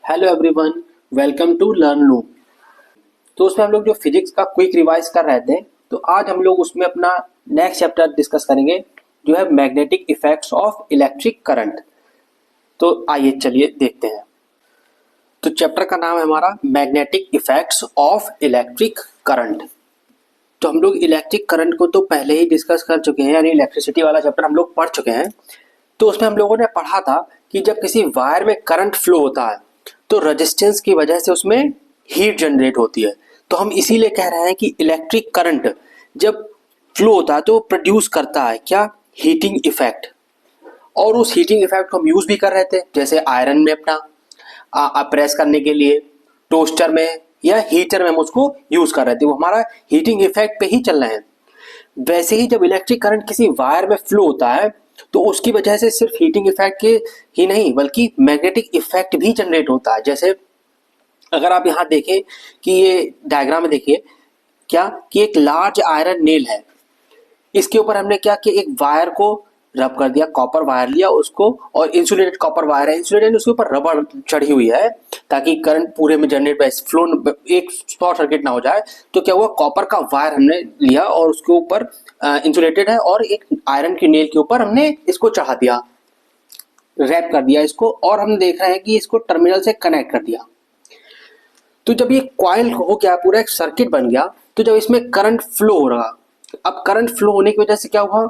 Hello everyone, welcome to learn loom. तो उसमें हम लोग जो फिजिक्स का क्विक रिवाइज कर रहे थे, तो आज हम लोग उसमें अपना नेक्स्ट चैप्टर डिस्कस करेंगे जो है magnetic effects of electric current. तो आइए चलिए देखते हैं। तो चैप्टर का नाम है हमारा magnetic effects of electric current. तो हम लोग इलेक्ट्रिक करंट को तो पहले ही डिस्कस कर चुके हैं, यानी इलेक्ट्रिसिटी वाला चैप्टर हम लोग पढ़ चुके हैं। तो उसमें हम लोगों ने पढ़ा था कि जब किसी वायर में करंट फ्लो होता है तो रेजिस्टेंस की वजह से उसमें हीट जनरेट होती है। तो हम इसीलिए कह रहे हैं कि इलेक्ट्रिक करंट जब फ्लो होता है तो वो प्रोड्यूस करता है क्या, हीटिंग इफेक्ट। और उस हीटिंग इफेक्ट को हम यूज भी कर रहे थे, जैसे आयरन में अपना प्रेस करने के लिए, टोस्टर में या हीटर में हम उसको यूज कर रहे थे, वो हमारा हीटिंग इफेक्ट पे ही चल रहे हैं। वैसे ही जब इलेक्ट्रिक करंट किसी वायर में फ्लो होता है तो उसकी वजह से सिर्फ हीटिंग इफेक्ट के ही नहीं बल्कि मैग्नेटिक इफेक्ट भी जनरेट होता है। जैसे अगर आप यहाँ देखें कि ये डायग्राम में देखिए क्या कि एक लार्ज आयरन नेल है, इसके ऊपर हमने क्या किया, एक वायर को रब कर दिया, कॉपर वायर लिया उसको, और इंसुलेटेड कॉपर वायर है, इंसुलेटेड उसके ऊपर रबर चढ़ी हुई है ताकि करंट पूरे में जनरेट फ्लो एक शॉर्ट सर्किट ना हो जाए। तो क्या हुआ, कॉपर का वायर हमने लिया और उसके ऊपर इंसुलेटेड है और एक आयरन की नेल के ऊपर हमने इसको चढ़ा दिया, रैप कर दिया इसको, और हम देख रहे हैं कि इसको टर्मिनल से कनेक्ट कर दिया। तो जब ये कॉइल हो गया, पूरा एक सर्किट बन गया, तो जब इसमें करंट फ्लो हो रहा, अब करंट फ्लो होने की वजह से क्या हुआ,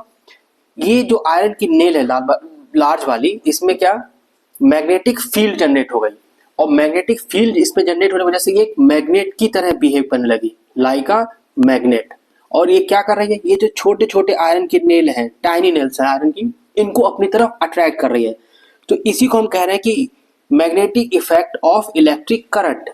ये जो आयरन की नेल है लार्ज वाली, इसमें क्या मैग्नेटिक फील्ड जनरेट हो गई, और मैग्नेटिक फील्ड इसमें जनरेट होने की वजह से ये एक मैग्नेट की तरह बिहेव करने लगी, लाइक अ मैग्नेट। और ये क्या कर रही है, ये जो छोटे छोटे आयरन की नेल हैं, टाइनी नेल्स हैं आयरन की, इनको अपनी तरफ अट्रैक्ट कर रही है। तो इसी को हम कह रहे हैं कि magnetic effect of electric current.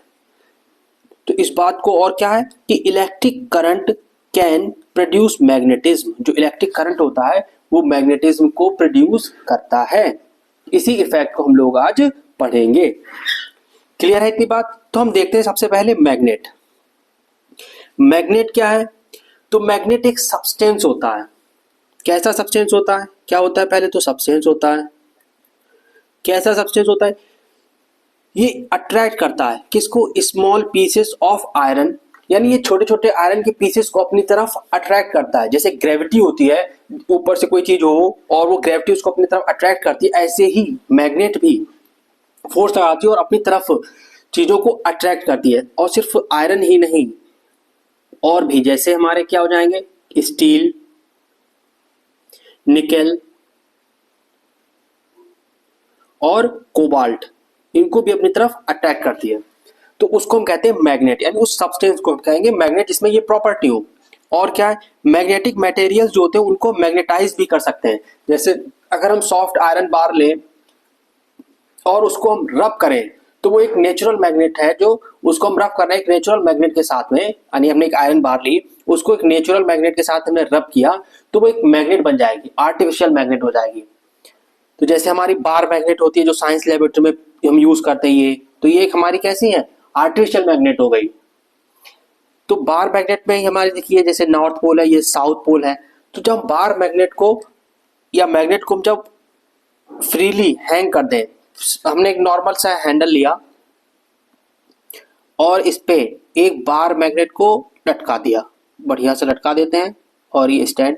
तो इस बात को और क्या है कि electric current can produce magnetism. जो इलेक्ट्रिक करंट होता है वो मैग्नेटिज्म को प्रोड्यूस करता है। इसी इफेक्ट को हम लोग आज पढ़ेंगे। क्लियर है इतनी बात? तो हम देखते हैं सबसे पहले मैग्नेट। मैग्नेट क्या है? तो मैग्नेट एक सब्सटेंस होता है। कैसा सब्सटेंस होता है? क्या होता है? पहले तो सब्सटेंस होता है। कैसा सब्सटेंस होता है? ये अट्रैक्ट करता है किसको? स्मॉल पीसेस ऑफ आयरन, यानी ये छोटे छोटे आयरन के पीसेस को अपनी तरफ अट्रैक्ट करता है। जैसे ग्रेविटी होती है, ऊपर से कोई चीज हो और वो ग्रेविटी उसको अपनी तरफ अट्रैक्ट करती है, ऐसे ही मैग्नेट भी फोर्स लगाती है और अपनी तरफ चीजों को अट्रैक्ट करती है। और सिर्फ आयरन ही नहीं, और भी जैसे हमारे क्या हो जाएंगे, स्टील, निकेल और कोबाल्ट, इनको भी अपनी तरफ अट्रैक्ट करती है। तो उसको हम कहते हैं मैग्नेट, यानी उस सब्सटेंस को हम कहेंगे मैग्नेट जिसमें ये प्रॉपर्टी हो। और क्या है, मैग्नेटिक मटेरियल्स जो होते हैं उनको मैग्नेटाइज भी कर सकते हैं। जैसे अगर हम सॉफ्ट आयरन बार लें और उसको हम रब करें तो वो एक नेचुरल मैग्नेट है, जो उसको हम रब कर रहे हैं एक नेचुरल मैग्नेट के साथ में, यानी हमने एक आयरन बार ली, उसको एक नेचुरल मैग्नेट के साथ हमने रब किया तो वो एक मैग्नेट बन जाएगी, आर्टिफिशियल मैग्नेट हो जाएगी। तो जैसे हमारी बार मैग्नेट होती है जो साइंस लैबोरेटरी में हम यूज करते हैं, ये तो ये एक हमारी कैसी है, आर्टिफिशियल मैग्नेट हो गई। तो बार मैग्नेट में ही हमारी देखिए जैसे नॉर्थ पोल है, ये साउथ पोल है। तो जब बार मैग्नेट को या मैग्नेट को हम जब फ्रीली हैंग कर दें, हमने एक नॉर्मल सा हैंडल लिया और इस पे एक बार मैग्नेट को लटका दिया, बढ़िया से लटका देते हैं, और ये स्टैंड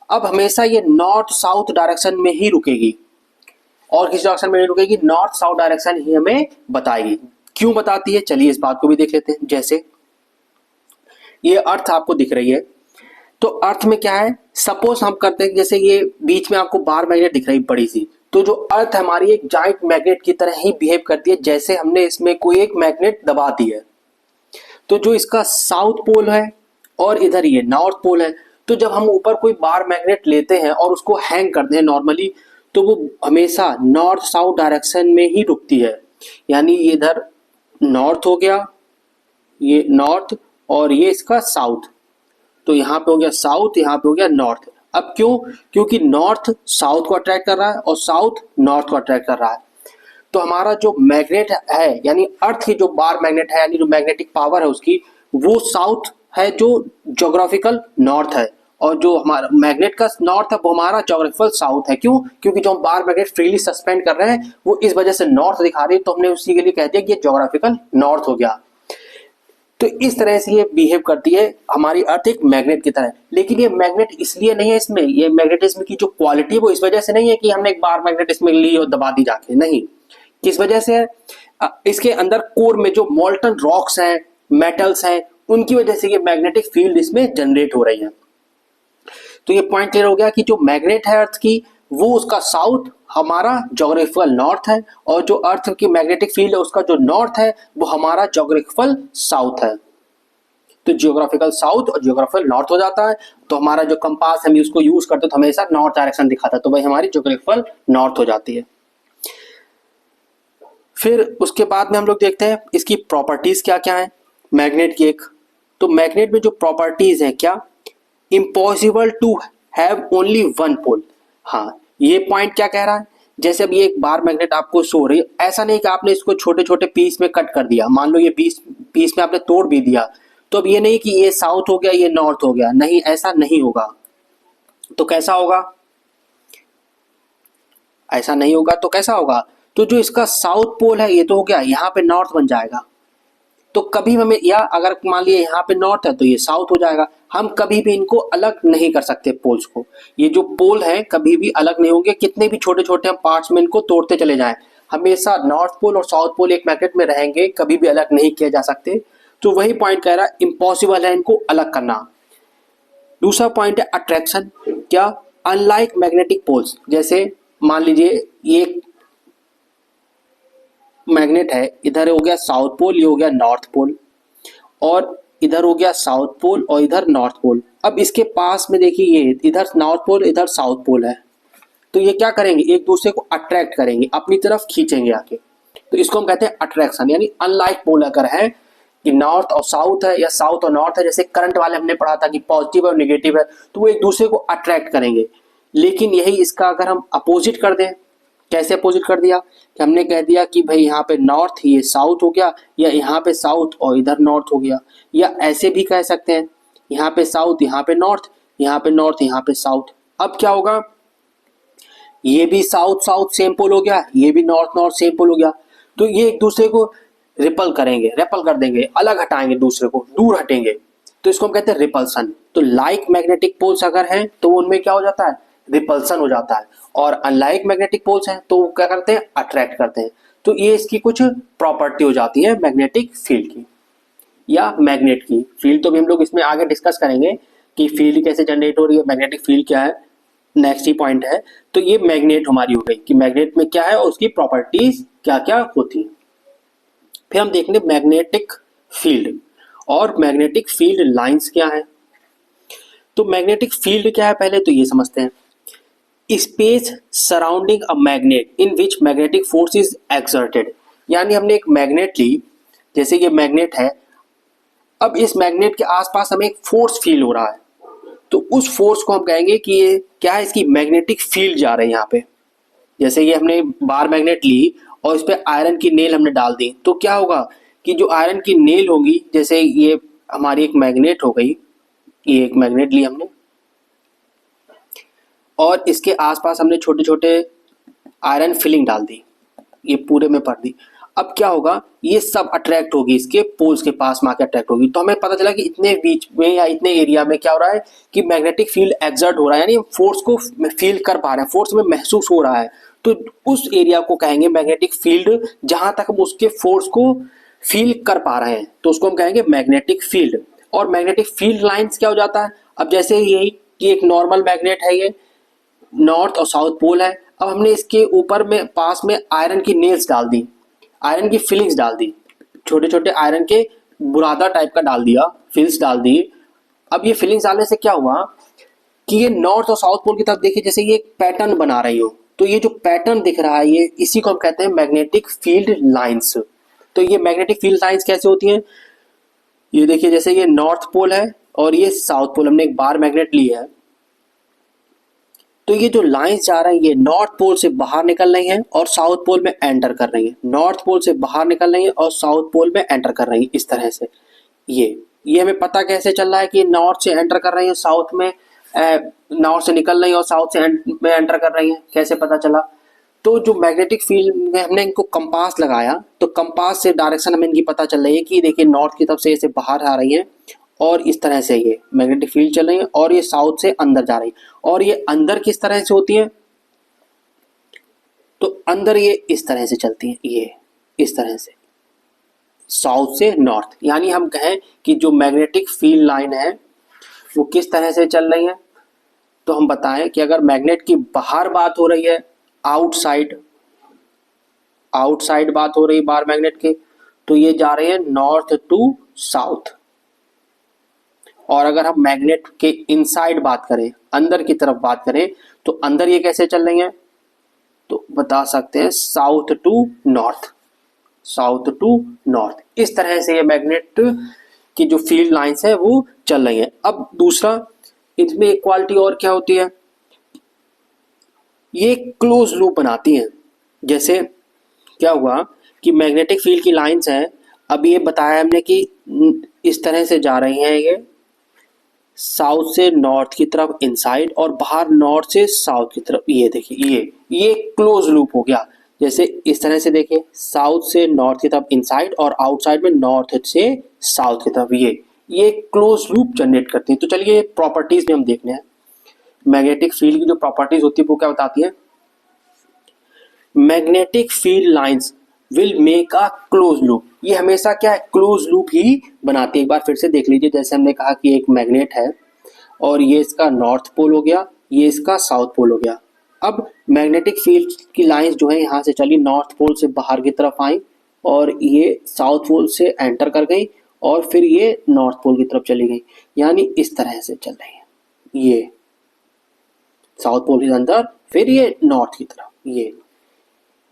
अब हमेशा ये नॉर्थ साउथ डायरेक्शन में ही रुकेगी, और किस डायरेक्शन में नहीं रुकेगी, नॉर्थ साउथ डायरेक्शन ही हमें बताएगी। क्यों बताती है, चलिए इस बात को भी देख लेते हैं। जैसे ये अर्थ आपको दिख रही है, तो अर्थ में क्या है, सपोज हम करते हैं जैसे ये बीच में आपको बार मैग्नेट दिख रही है बड़ी सी, तो जो अर्थ हमारी एक जाइंट मैग्नेट की तरह ही बिहेव करती है, जैसे हमने इसमें कोई एक मैग्नेट दबा दी है। तो जो इसका साउथ पोल है और इधर ये नॉर्थ पोल है, तो जब हम ऊपर कोई बार मैग्नेट लेते हैं और उसको हैंग करते हैं नॉर्मली, तो वो हमेशा नॉर्थ साउथ डायरेक्शन में ही रुकती है। यानी ये इधर नॉर्थ हो गया, ये नॉर्थ, और ये इसका साउथ, तो यहाँ पे हो गया साउथ, यहाँ पे हो गया नॉर्थ। अब क्यों? क्योंकि नॉर्थ साउथ को अट्रैक्ट कर रहा है और साउथ नॉर्थ को अट्रैक्ट कर रहा है। तो हमारा जो मैग्नेट है, यानी अर्थ की जो बार मैग्नेट है, यानी जो मैग्नेटिक पावर है उसकी, वो साउथ है जो ज्योग्राफिकल नॉर्थ है, और जो हमारा मैग्नेट का नॉर्थ है वो हमारा ज्योग्राफिकल साउथ है। क्यों? क्योंकि जो हम बार मैग्नेट फ्रीली सस्पेंड कर रहे हैं वो इस वजह से नॉर्थ दिखा रही है, तो हमने उसी के लिए कह दिया कि ये ज्योग्राफिकल नॉर्थ हो गया। तो इस तरह से ये बिहेव करती है हमारी अर्थ एक मैग्नेट की तरह। लेकिन ये मैग्नेट इसलिए नहीं है, इसमें ये मैग्नेटिज्म की जो क्वालिटी है वो इस वजह से नहीं है कि हमने एक बार मैग्नेट इसमें ली और दबा दी जाके, नहीं। किस वजह से है? इसके अंदर कोर में जो मोल्टन रॉक्स हैं, मेटल्स हैं, उनकी वजह से ये मैग्नेटिक फील्ड इसमें जनरेट हो रही है। तो ये पॉइंट क्लियर हो गया कि जो मैग्नेट है अर्थ की वो उसका साउथ हमारा ज्योग्राफिकल नॉर्थ है, और जो अर्थ की मैग्नेटिक फील्ड है उसका जो नॉर्थ है वो हमारा ज्योग्राफिकल साउथ है। तो जियोग्राफिकल साउथ और जियोग्राफिकल नॉर्थ हो जाता है। तो हमारा जो कंपास हम उसको यूज करते तो हमेशा नॉर्थ डायरेक्शन दिखाता है, तो वही हमारी जियोग्राफिकल नॉर्थ हो जाती है। फिर उसके बाद में हम लोग देखते हैं इसकी प्रॉपर्टीज क्या क्या है मैग्नेट की। एक तो मैग्नेट में जो प्रॉपर्टीज है क्या, impossible to have only one pole. हाँ, ये पॉइंट क्या कह रहा है, जैसे अब ये एक बार मैग्नेट आपको शो रही है, ऐसा नहीं कि आपने इसको छोटे छोटे पीस में कट कर दिया, मान लो ये पीस में आपने तोड़ भी दिया, तो अब ये नहीं कि ये साउथ हो गया ये नॉर्थ हो गया, नहीं, ऐसा नहीं होगा। तो कैसा होगा? ऐसा नहीं होगा तो कैसा होगा? तो जो इसका साउथ पोल है ये तो हो गया, यहाँ पे नॉर्थ बन जाएगा। तो कभी हमें, या अगर मान लिया यहाँ पे नॉर्थ है तो ये साउथ हो जाएगा। हम कभी भी इनको अलग नहीं कर सकते पोल्स को। ये जो पोल है कभी भी अलग नहीं होंगे, कितने भी छोटे छोटे हम पार्ट्स में इनको तोड़ते चले जाएं, हमेशा नॉर्थ पोल और साउथ पोल एक मैग्नेट में रहेंगे, कभी भी अलग नहीं किए जा सकते। तो वही पॉइंट कह रहा है इम्पॉसिबल है इनको अलग करना। दूसरा पॉइंट है अट्रैक्शन। क्या? अनलाइक मैग्नेटिक पोल्स, जैसे मान लीजिए ये मैग्नेट है, इधर हो गया साउथ पोल, ये हो गया नॉर्थ पोल, और इधर हो गया साउथ पोल और इधर नॉर्थ पोल। अब इसके पास में देखिए ये इधर नॉर्थ पोल इधर साउथ पोल है, तो ये क्या करेंगे, एक दूसरे को अट्रैक्ट करेंगे, अपनी तरफ खींचेंगे आके। तो इसको हम कहते हैं अट्रैक्शन। यानी अनलाइक पोल अगर है कि नॉर्थ और साउथ है या साउथ और नॉर्थ है, जैसे करंट वाले हमने पढ़ा था कि पॉजिटिव और निगेटिव है, तो वो एक दूसरे को अट्रैक्ट करेंगे। लेकिन यही इसका अगर हम अपोजिट कर दें, कैसे अपोजिट कर दिया कि हमने कह दिया कि भाई यहाँ पे नॉर्थ ये साउथ हो गया, या यहाँ पे साउथ और इधर नॉर्थ हो गया, या ऐसे भी कह सकते हैं यहाँ पे साउथ यहाँ पे नॉर्थ, यहाँ पे नॉर्थ यहाँ पे साउथ। अब क्या होगा, ये भी साउथ साउथ सेम पोल हो गया, ये भी नॉर्थ नॉर्थ सेम पोल हो गया, तो ये एक दूसरे को रिपल करेंगे, रेपल कर देंगे, अलग हटाएंगे दूसरे को, दूर हटेंगे, तो इसको हम कहते हैं रिपल्सन। तो लाइक मैग्नेटिक पोल्स अगर हैं तो उनमें क्या हो जाता है, रिपल्सन हो जाता है, और अनलाइक मैग्नेटिक पोल्स हैं तो वो क्या करते हैं, अट्रैक्ट करते हैं। तो ये इसकी कुछ प्रॉपर्टी हो जाती है मैग्नेटिक फील्ड की या मैग्नेट की। फील्ड तो भी हम लोग इसमें आगे डिस्कस करेंगे कि फील्ड कैसे जनरेट हो रही है, मैग्नेटिक फील्ड क्या है, नेक्स्ट ही पॉइंट है। तो ये मैग्नेट हमारी हो गई कि मैग्नेट में क्या है और उसकी प्रॉपर्टीज क्या क्या होती है। फिर हम देखेंगे मैग्नेटिक फील्ड और मैग्नेटिक फील्ड लाइंस क्या है। तो मैग्नेटिक फील्ड क्या है पहले तो ये समझते हैं, space surrounding a magnet in which magnetic force is exerted. यानी हमने एक मैग्नेट ली, जैसे ये मैग्नेट है, अब इस मैग्नेट के आसपास हमें एक फोर्स फील हो रहा है, तो उस फोर्स को हम कहेंगे कि ये क्या है, इसकी मैग्नेटिक फील्ड जा रही है यहाँ पे। जैसे ये हमने बार मैग्नेट ली और इस पे आयरन की नेल हमने डाल दी, तो क्या होगा कि जो आयरन की नेल होगी, जैसे ये हमारी एक मैग्नेट हो गई, ये एक मैग्नेट ली हमने और इसके आसपास हमने छोटे छोटे आयरन फिलिंग डाल दी, ये पूरे में भर दी। अब क्या होगा, ये सब अट्रैक्ट होगी, इसके पोल्स के पास में आकर अट्रैक्ट होगी। तो हमें पता चला कि इतने बीच में या इतने एरिया में क्या हो रहा है कि मैग्नेटिक फील्ड एक्सर्ट हो रहा है, यानी फोर्स को फील कर पा रहे हैं, फोर्स में महसूस हो रहा है। तो उस एरिया को कहेंगे मैग्नेटिक फील्ड, जहां तक हम उसके फोर्स को फील कर पा रहे हैं तो उसको हम कहेंगे मैग्नेटिक फील्ड। और मैग्नेटिक फील्ड लाइंस क्या हो जाता है, अब जैसे यही कि एक नॉर्मल मैग्नेट है, ये नॉर्थ और साउथ पोल है, अब हमने इसके ऊपर में पास में आयरन की नेल्स डाल दी, आयरन की फिलिंग्स डाल दी, छोटे छोटे आयरन के बुरादा टाइप का डाल दिया, फिल्स डाल दी। अब ये फिलिंग्स डालने से क्या हुआ कि ये नॉर्थ और साउथ पोल की तरफ देखिए, जैसे ये एक पैटर्न बना रही हो, तो ये जो पैटर्न दिख रहा है ये इसी को हम कहते हैं मैग्नेटिक फील्ड लाइंस। तो ये मैग्नेटिक फील्ड लाइंस कैसे होती हैं, ये देखिए जैसे ये नॉर्थ पोल है और ये साउथ पोल, हमने एक बार मैग्नेट ली है, तो ये जो लाइंस जा रही है ये नॉर्थ पोल से बाहर निकल रही हैं और साउथ पोल में एंटर कर रही हैं, नॉर्थ पोल से बाहर निकल रही हैं और साउथ पोल में एंटर कर रही हैं, इस तरह से। ये हमें पता कैसे चल रहा है कि नॉर्थ से एंटर कर रही है साउथ में, नॉर्थ से निकल रही है और साउथ से में एंटर कर रही है, कैसे पता चला? तो जो मैग्नेटिक फील्ड में हमने इनको कंपास लगाया तो कंपास से डायरेक्शन हमें इनकी पता चल रही है कि देखिए नॉर्थ की तरफ से ऐसे बाहर आ रही है और इस तरह से ये मैग्नेटिक फील्ड चल रही है और ये साउथ से अंदर जा रही है। और ये अंदर किस तरह से होती है? तो अंदर ये इस तरह से चलती है, ये इस तरह से साउथ से नॉर्थ। यानी हम कहें कि जो मैग्नेटिक फील्ड लाइन है वो किस तरह से चल रही है, तो हम बताएं कि अगर मैग्नेट की बाहर बात हो रही है, आउटसाइड बात हो रही है बाहर मैग्नेट के, तो ये जा रही है नॉर्थ टू साउथ। और अगर हम मैग्नेट के इनसाइड बात करें, अंदर की तरफ बात करें, तो अंदर ये कैसे चल रही है? तो बता सकते हैं south to north, south to north. इस तरह से ये मैग्नेट की जो फील्ड लाइंस है वो चल रही है। अब दूसरा, इसमें एक क्वालिटी और क्या होती है, ये क्लोज लूप बनाती हैं। जैसे क्या हुआ कि मैग्नेटिक फील्ड की लाइंस हैं, अब ये बताया हमने कि इस तरह से जा रही हैं, ये साउथ से नॉर्थ की तरफ इनसाइड और बाहर नॉर्थ से साउथ की तरफ। ये देखिए ये क्लोज लूप हो गया। जैसे इस तरह से देखिए साउथ से नॉर्थ की तरफ इनसाइड और आउटसाइड में नॉर्थ से साउथ की तरफ, ये क्लोज लूप जनरेट करती है। तो चलिए प्रॉपर्टीज में हम देखने हैं मैग्नेटिक फील्ड की जो प्रॉपर्टीज होती है वो क्या बताती है। Magnetic field lines will make a close loop, ये हमेशा क्या है, क्लोज लूप ही बनाती है। एक बार फिर से देख लीजिए, जैसे हमने कहा कि एक मैग्नेट है और ये इसका नॉर्थ पोल हो गया, ये इसका साउथ पोल हो गया। अब मैग्नेटिक फील्ड की लाइंस जो है यहाँ से चली, नॉर्थ पोल से बाहर की तरफ आई और ये साउथ पोल से एंटर कर गई और फिर ये नॉर्थ पोल की तरफ चली गई। यानी इस तरह से चल रही है, ये साउथ पोल के अंदर फिर ये नॉर्थ की तरफ, ये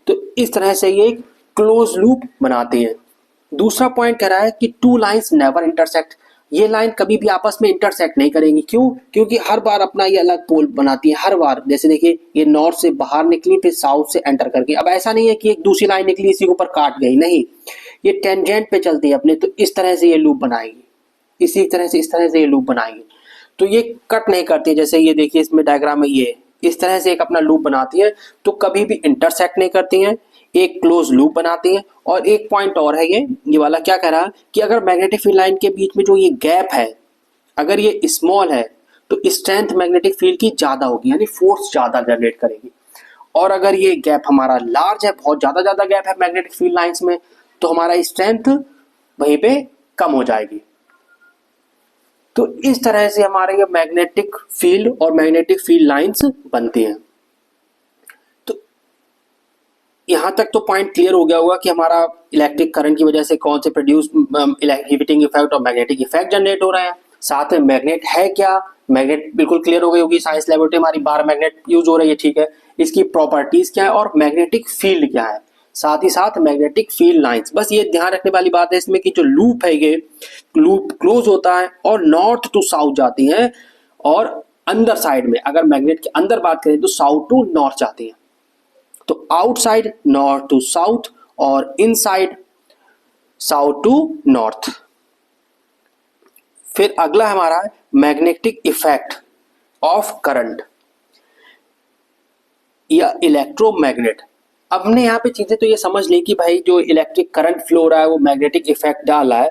तो इस तरह से ये क्लोज लूप बनाते हैं। दूसरा पॉइंट कह रहा है कि टू लाइंस नेवर इंटरसेक्ट, ये लाइन कभी भी आपस में इंटरसेक्ट नहीं करेंगी। क्यों? क्योंकि हर बार अपना ये अलग पोल बनाती है हर बार। जैसे देखिए ये नॉर्थ से बाहर निकली फिर साउथ से एंटर करके, अब ऐसा नहीं है कि एक दूसरी लाइन निकली इसी के ऊपर काट गई, नहीं, ये टेंजेंट पे चलती है अपने। तो इस तरह से ये लूप बनाएगी, इसी तरह से इस तरह से ये लूप बनाएगी, तो ये कट नहीं करती है। जैसे ये देखिए इसमें डायग्राम में ये इस तरह से एक अपना लूप बनाती है, तो कभी भी इंटरसेक्ट नहीं करती हैं, एक क्लोज लूप बनाती हैं। और एक पॉइंट और है, ये वाला क्या कह रहा है कि अगर मैग्नेटिक फील्ड लाइन के बीच में जो ये गैप है, अगर ये स्मॉल है तो स्ट्रेंथ मैग्नेटिक फील्ड की ज्यादा होगी, यानी फोर्स ज्यादा जनरेट करेगी। और अगर ये गैप हमारा लार्ज है, बहुत ज्यादा गैप है मैग्नेटिक फील्ड लाइंस में, तो हमारा स्ट्रेंथ वहीं पे कम हो जाएगी। तो इस तरह से हमारे ये मैग्नेटिक फील्ड और मैग्नेटिक फील्ड लाइंस बनती हैं। तो यहां तक तो पॉइंट क्लियर हो गया होगा कि हमारा इलेक्ट्रिक करंट की वजह से कौन से प्रोड्यूस हीटिंग इफेक्ट और मैग्नेटिक इफेक्ट जनरेट हो रहे हैं। साथ में मैग्नेट है क्या, मैग्नेट बिल्कुल क्लियर हो गई होगी, साइंस लैबोरेटरी हमारी बार मैग्नेट यूज हो रही है, ठीक है। इसकी प्रॉपर्टीज क्या है और मैग्नेटिक फील्ड क्या है, साथ ही साथ मैग्नेटिक फील्ड लाइंस। बस ये ध्यान रखने वाली बात है इसमें कि जो लूप है ये लूप क्लोज होता है और नॉर्थ टू साउथ जाती है, और अंदर साइड में अगर मैग्नेट के अंदर बात करें तो साउथ टू नॉर्थ जाती है। तो आउटसाइड नॉर्थ टू साउथ और इनसाइड साउथ टू नॉर्थ। फिर अगला हमारा मैग्नेटिक इफेक्ट ऑफ करंट या इलेक्ट्रोमैग्नेट। अब हमने यहाँ पे चीजें तो ये समझ ली कि भाई जो इलेक्ट्रिक करंट फ्लो हो रहा है वो मैग्नेटिक इफेक्ट डाल रहा है।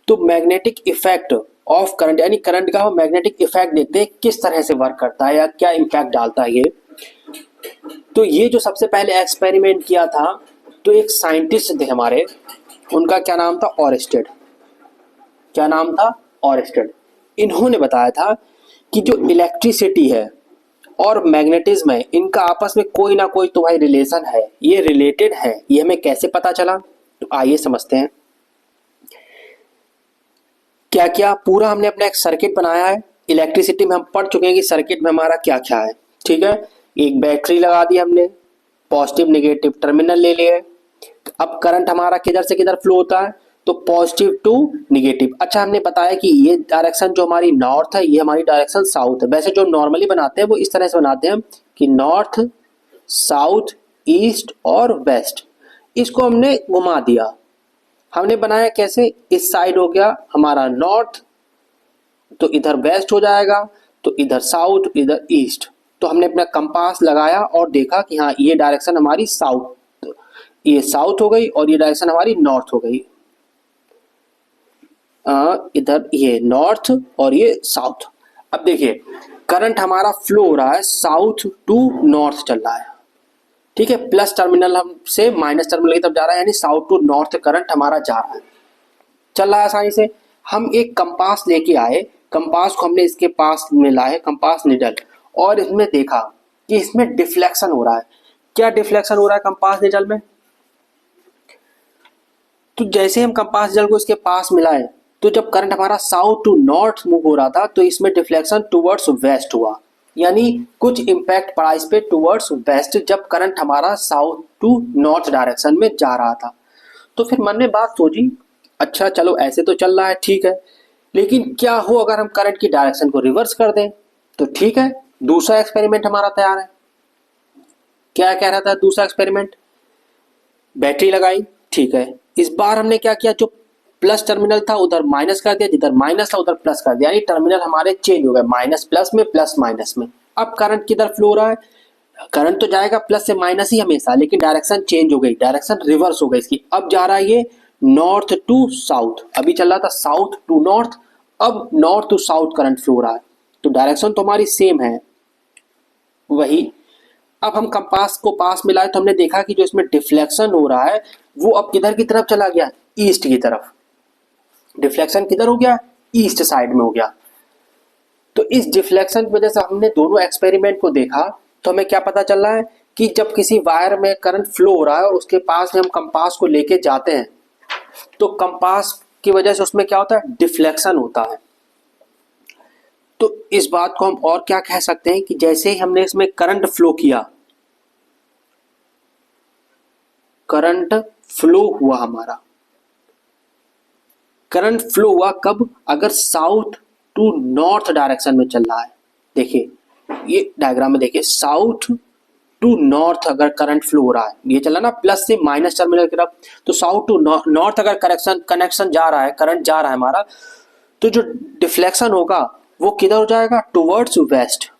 तो मैग्नेटिक इफेक्ट ऑफ करंट यानी करंट का हम मैग्नेटिक इफेक्ट देखते हैं किस तरह से वर्क करता है या क्या इम्पैक्ट डालता है ये। तो ये जो सबसे पहले एक्सपेरिमेंट किया था, तो एक साइंटिस्ट थे हमारे, उनका क्या नाम था, ऑरेस्टेड। क्या नाम था, ऑरेस्टेड। इन्होंने बताया था कि जो इलेक्ट्रिसिटी है और मैग्नेटिज्म है, इनका आपस में कोई ना कोई तो भाई रिलेशन है, ये रिलेटेड है। ये हमें कैसे पता चला, तो आइए समझते हैं। क्या क्या पूरा हमने अपना एक सर्किट बनाया है। इलेक्ट्रिसिटी में हम पढ़ चुके हैं कि सर्किट में हमारा क्या क्या है, ठीक है। एक बैटरी लगा दी हमने, पॉजिटिव नेगेटिव टर्मिनल ले लिए। अब करंट हमारा किधर से किधर फ्लो होता है, तो पॉजिटिव टू नेगेटिव। अच्छा, हमने बताया कि ये डायरेक्शन जो हमारी नॉर्थ है, ये हमारी डायरेक्शन साउथ है। वैसे जो नॉर्मली बनाते हैं वो इस तरह से बनाते हैं कि नॉर्थ, साउथ, ईस्ट और वेस्ट। इसको हमने घुमा दिया। हमने बनाया कैसे, इस साइड हो गया हमारा नॉर्थ, तो इधर वेस्ट हो जाएगा, तो इधर साउथ इधर ईस्ट। तो हमने अपना कंपास लगाया और देखा कि हाँ ये डायरेक्शन हमारी साउथ, ये साउथ हो गई और ये डायरेक्शन हमारी नॉर्थ हो गई। इधर ये नॉर्थ और ये साउथ। अब देखिए करंट हमारा फ्लो हो रहा है साउथ टू नॉर्थ चल रहा है, ठीक है। प्लस टर्मिनल हम से माइनस टर्मिनल की तरफ जा रहा है, यानी साउथ टू नॉर्थ करंट हमारा जा रहा है, चल रहा है आसानी से। हम एक कंपास लेके आए, कंपास को हमने इसके पास में लाए, कंपास निडल, और इसमें देखा कि इसमें डिफ्लेक्शन हो रहा है। क्या डिफ्लेक्शन हो रहा है कंपास निडल में? तो जैसे हम कंपास निडल को इसके पास मिलाए तो जब करंट हमारा साउथ टू नॉर्थ मूव हो रहा था तो इसमें डिफ्लेक्शन टुवर्ड्स वेस्ट हुआ, यानी कुछ इंपैक्ट पड़ा इस पे टुवर्ड्स वेस्ट जब करंट हमारा साउथ टू नॉर्थ डायरेक्शन में जा रहा था। तो फिर मन ने बात सोची, अच्छा चलो ऐसे तो चल रहा है ठीक है, लेकिन क्या हो अगर हम करंट की डायरेक्शन को रिवर्स कर दें? तो ठीक है, दूसरा एक्सपेरिमेंट हमारा तैयार है। क्या कह रहा था दूसरा एक्सपेरिमेंट? बैटरी लगाई, ठीक है। इस बार हमने क्या किया, जो प्लस टर्मिनल था उधर माइनस कर दिया, जिधर माइनस था उधर प्लस कर दिया, यानी टर्मिनल हमारे चेंज हो गए, माइनस प्लस में प्लस माइनस में। अब करंट किधर फ्लो हो रहा है? करंट तो जाएगा प्लस से माइनस ही हमेशा, लेकिन डायरेक्शन चेंज हो गई, डायरेक्शन रिवर्स हो गई इसकी। अब जा रहा है ये नॉर्थ टू साउथ, अभी चल रहा था साउथ टू नॉर्थ, अब north to south current flow हो रहा है। तो डायरेक्शन तो हमारी सेम है वही। अब हम कंपास को पास मिलाए तो हमने देखा कि जो इसमें डिफ्लेक्शन हो रहा है वो अब किधर की तरफ चला गया? ईस्ट की तरफ। डिफ्लेक्शन किधर हो गया? ईस्ट साइड में हो गया। तो इस डिफ्लेक्शन की वजह से हमने दोनों एक्सपेरिमेंट को देखा तो हमें क्या पता चल रहा है कि जब किसी वायर में करंट फ्लो हो रहा है और उसके पास में हम कंपास को लेके जाते हैं तो कंपास की वजह से उसमें क्या होता है? डिफ्लेक्शन होता है। तो इस बात को हम और क्या कह सकते हैं कि जैसे ही हमने इसमें करंट फ्लो किया, करंट फ्लो हुआ, हमारा करंट फ्लो हुआ कब? अगर साउथ टू नॉर्थ डायरेक्शन में चल रहा है। देखिए ये डायग्राम में देखिए, साउथ टू नॉर्थ अगर करंट फ्लो हो रहा है, ये चला ना प्लस से माइनस टर्मिनल की तरफ, तो साउथ टू नॉर्थ अगर कनेक्शन जा रहा है, करंट जा रहा है हमारा, तो जो डिफ्लेक्शन होगा वो किधर हो जाएगा? टुवर्ड्स वेस्ट,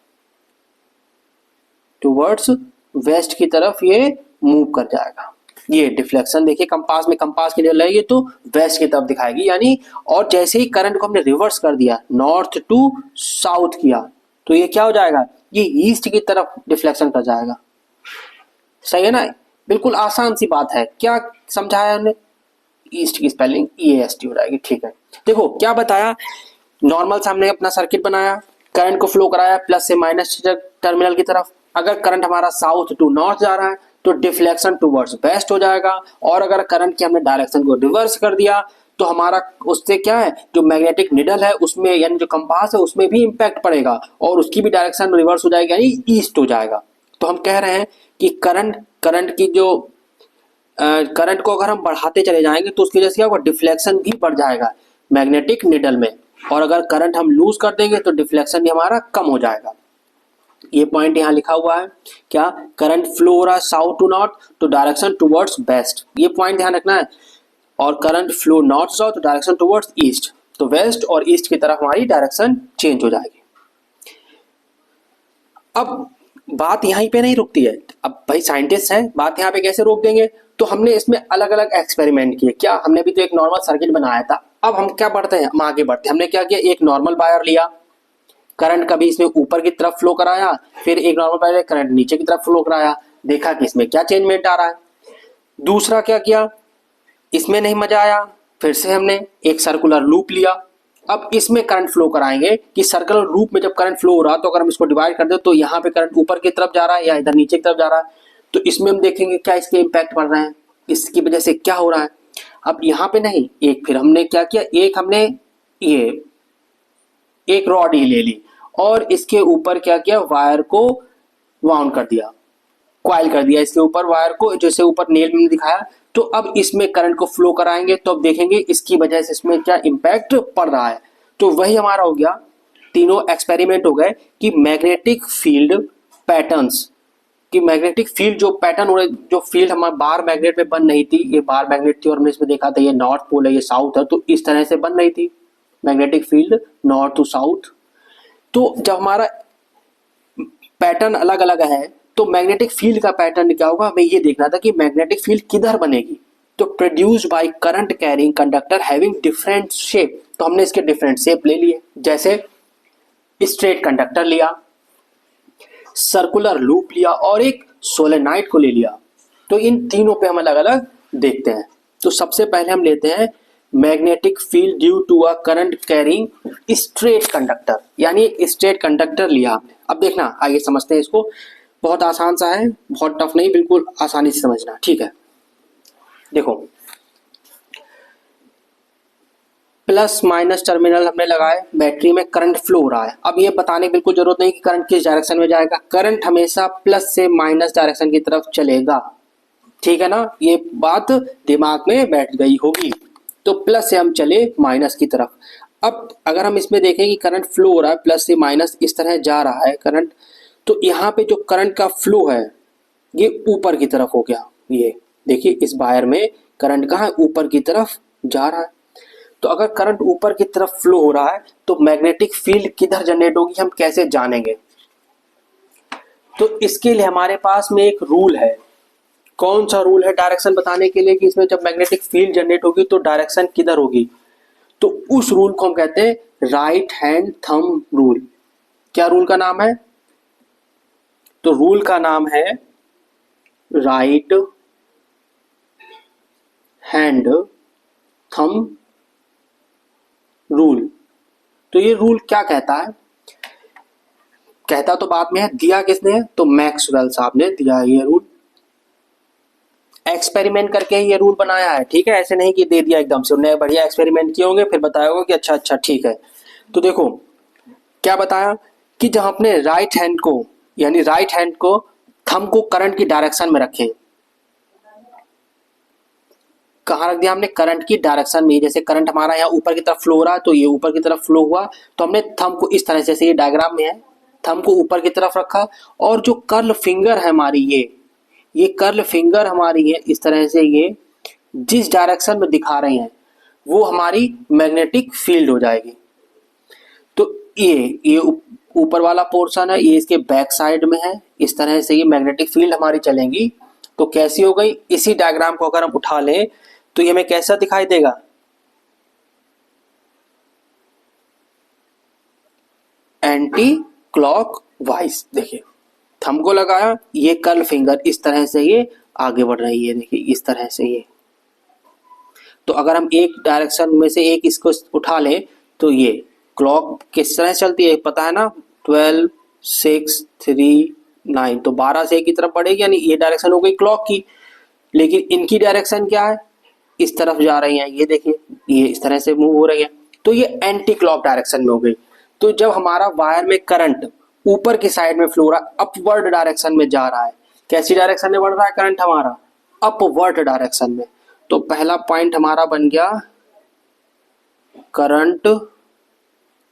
टुवर्ड्स वेस्ट की तरफ ये मूव कर जाएगा। ये डिफ्लेक्शन देखिए कंपास में, कंपास के लिए लगेगी तो वेस्ट की तरफ दिखाएगी, यानी और जैसे ही करंट को हमने रिवर्स कर दिया, नॉर्थ टू साउथ किया, तो ये क्या हो जाएगा? ये ईस्ट की तरफ डिफ्लेक्शन कर जाएगा। सही है ना? बिल्कुल आसान सी बात है। क्या समझाया हमने? ईस्ट की स्पेलिंग EAST हो जाएगी, ठीक है। देखो क्या बताया, नॉर्मल से हमने अपना सर्किट बनाया, करंट को फ्लो कराया प्लस से माइनस टर्मिनल की तरफ। अगर करंट हमारा साउथ टू नॉर्थ जा रहा है तो डिफ्लेक्शन टुवर्ड्स वेस्ट हो जाएगा, और अगर करंट की हमने डायरेक्शन को रिवर्स कर दिया तो हमारा उससे क्या है, जो मैग्नेटिक निडल है उसमें, यानी जो कंपास है उसमें भी इंपैक्ट पड़ेगा और उसकी भी डायरेक्शन रिवर्स हो जाएगी, यानी ईस्ट हो जाएगा। तो हम कह रहे हैं कि करंट की जो करंट को अगर हम बढ़ाते चले जाएंगे तो उसकी वजह से क्या होगा? डिफ्लेक्शन भी बढ़ जाएगा मैग्नेटिक निडल में, और अगर करंट हम लूज कर देंगे तो डिफ्लेक्शन भी हमारा कम हो जाएगा। ये पॉइंट यहाँ लिखा हुआ है, क्या? करंट फ्लो हो रहा है साउथ टू नॉर्थ तो डायरेक्शन टुवर्ड्स वेस्ट, ये पॉइंट ध्यान रखना है। और करंट फ्लो नॉर्थ साउथ तो डायरेक्शन टुवर्ड्स ईस्ट, तो वेस्ट और ईस्ट की तरफ हमारी डायरेक्शन चेंज हो जाएगी। अब बात यहीं पे नहीं रुकती है, अब भाई साइंटिस्ट हैं, बात यहाँ पे कैसे रोक देंगे? तो हमने इसमें अलग अलग एक्सपेरिमेंट किए। क्या? हमने भी तो एक नॉर्मल सर्किट बनाया था। अब हम क्या बढ़ते हैं, हम आगे बढ़ते हैं। हमने क्या किया, एक नॉर्मल वायर लिया, करंट कभी इसमें ऊपर की तरफ फ्लो कराया, फिर एक नॉर्मल वायर करंट नीचे की तरफ फ्लो कराया, देखा कि इसमें क्या चेंजमेंट आ रहा है। दूसरा क्या किया, इसमें नहीं मजा आया, फिर से हमने एक सर्कुलर लूप लिया। अब इसमें करंट फ्लो कराएंगे कि सर्कुलर लूप में जब करंट फ्लो हो रहा है तो अगर हम इसको डिवाइड कर दे तो यहाँ पे करंट ऊपर की तरफ जा रहा है या इधर नीचे की तरफ जा रहा है, तो इसमें हम देखेंगे क्या इसके इम्पैक्ट पड़ रहे हैं, इसकी वजह से क्या हो रहा है। अब यहाँ पे नहीं, एक फिर हमने क्या किया, एक हमने ये एक रॉड ही ले ली और इसके ऊपर क्या किया, वायर को वाउंड कर दिया, कॉइल कर दिया इसके ऊपर वायर को, जैसे ऊपर नेल में दिखाया। तो अब इसमें करंट को फ्लो कराएंगे तो अब देखेंगे इसकी वजह से इसमें क्या इम्पैक्ट पड़ रहा है। तो वही हमारा हो गया, तीनों एक्सपेरिमेंट हो गए कि मैग्नेटिक फील्ड पैटर्न्स, कि मैग्नेटिक फील्ड जो पैटर्न हो रहे, जो फील्ड हमारे बार मैग्नेट में बन रही थी, ये बार मैग्नेट थी और हमने इसमें देखा था ये नॉर्थ पोल है ये साउथ है, तो इस तरह से बन रही थी magnetic field north to south. तो जब हमारा पैटर्न अलग अलग है तो मैग्नेटिक फील्ड का पैटर्न क्या होगा, हमें ये देखना था कि मैग्नेटिक फील्ड किधर बनेगी। तो produced by current carrying conductor having different shape, तो हमने इसके डिफरेंट शेप ले लिए, जैसे स्ट्रेट कंडक्टर लिया, सर्कुलर लूप लिया और एक सोलेनाइड को ले लिया। तो इन तीनों पे हम अलग अलग देखते हैं। तो सबसे पहले हम लेते हैं magnetic field due to a current carrying straight conductor, यानी स्ट्रेट कंडक्टर लिया हमने। अब देखना आगे समझते हैं इसको, बहुत आसान सा है, बहुत टफ नहीं, बिल्कुल आसानी से समझना, ठीक है। देखो प्लस माइनस टर्मिनल हमने लगाए, बैटरी में करंट फ्लो हो रहा है। अब ये बताने की बिल्कुल जरूरत नहीं कि करंट किस डायरेक्शन में जाएगा, करंट हमेशा प्लस से माइनस डायरेक्शन की तरफ चलेगा, ठीक है ना, ये बात दिमाग में बैठ गई होगी। तो प्लस से हम चले माइनस की तरफ। अब अगर हम इसमें देखें कि करंट फ्लो हो रहा है प्लस से माइनस इस तरह जा रहा है करंट, तो यहाँ पे जो करंट का फ्लो है ये ऊपर की तरफ हो गया। ये देखिए इस वायर में करंट कहाँ है, ऊपर की तरफ जा रहा है। तो अगर करंट ऊपर की तरफ फ्लो हो रहा है तो मैग्नेटिक फील्ड किधर जनरेट होगी, हम कैसे जानेंगे। तो इसके लिए हमारे पास में एक रूल है। कौन सा रूल है डायरेक्शन बताने के लिए कि इसमें जब मैग्नेटिक फील्ड जनरेट होगी तो डायरेक्शन किधर होगी। तो उस रूल को हम कहते हैं राइट हैंड थंब रूल। क्या रूल का नाम है, तो रूल का नाम है राइट हैंड थंब रूल। तो ये रूल क्या कहता है, कहता तो बाद में है, दिया किसने है, तो मैक्सवेल साहब ने दिया है ये रूल, एक्सपेरिमेंट करके ये रूल बनाया है, ठीक है, ऐसे नहीं कि दे दिया एकदम से, उन्होंने बढ़िया एक्सपेरिमेंट किए होंगे फिर बताया होगा कि अच्छा अच्छा ठीक है। तो देखो क्या बताया कि जब अपने राइट हैंड को, यानी राइट हैंड को थंब को करंट की डायरेक्शन में रखें, कहाँ रख दिया हमने, करंट की डायरेक्शन में। जैसे करंट हमारा यहाँ ऊपर की तरफ फ्लो हो रहा है तो ये ऊपर की तरफ फ्लो हुआ, तो हमने थंब को इस तरह से, जैसे ये डायग्राम में है, थंब को ऊपर की तरफ रखा और जो कर्ल फिंगर है हमारी, ये कर्ल फिंगर हमारी है इस तरह से, ये जिस डायरेक्शन में दिखा रहे हैं वो हमारी मैग्नेटिक फील्ड हो जाएगी। तो ये ऊपर वाला पोर्शन है, ये इसके बैक साइड में है, इस तरह से ये मैग्नेटिक फील्ड हमारी चलेंगी। तो कैसी हो गई, इसी डायग्राम को अगर हम उठा लें तो ये हमें कैसा दिखाई देगा, एंटी क्लॉक वाइज। देखिए थंब को लगाया, ये कर्ल फिंगर इस तरह से ये आगे बढ़ रही है, देखिए इस तरह से ये। तो अगर हम एक डायरेक्शन में से एक इसको उठा लें तो ये क्लॉक किस तरह चलती है पता है ना, 12 6 3 9, तो 12 से एक की तरफ बढ़ेगी, यानी ये डायरेक्शन हो गई क्लॉक की। लेकिन इनकी डायरेक्शन क्या है, इस तरफ जा रही है, ये देखिए ये इस तरह से मूव हो रही है, तो ये एंटी क्लॉक डायरेक्शन में हो गई। तो जब हमारा वायर में करंट ऊपर की साइड में फ्लो हो रहा है, अपवर्ड डायरेक्शन में जा रहा है, कैसी डायरेक्शन में बढ़ रहा है करंट हमारा, अपवर्ड डायरेक्शन में। तो पहला पॉइंट हमारा बन गया करंट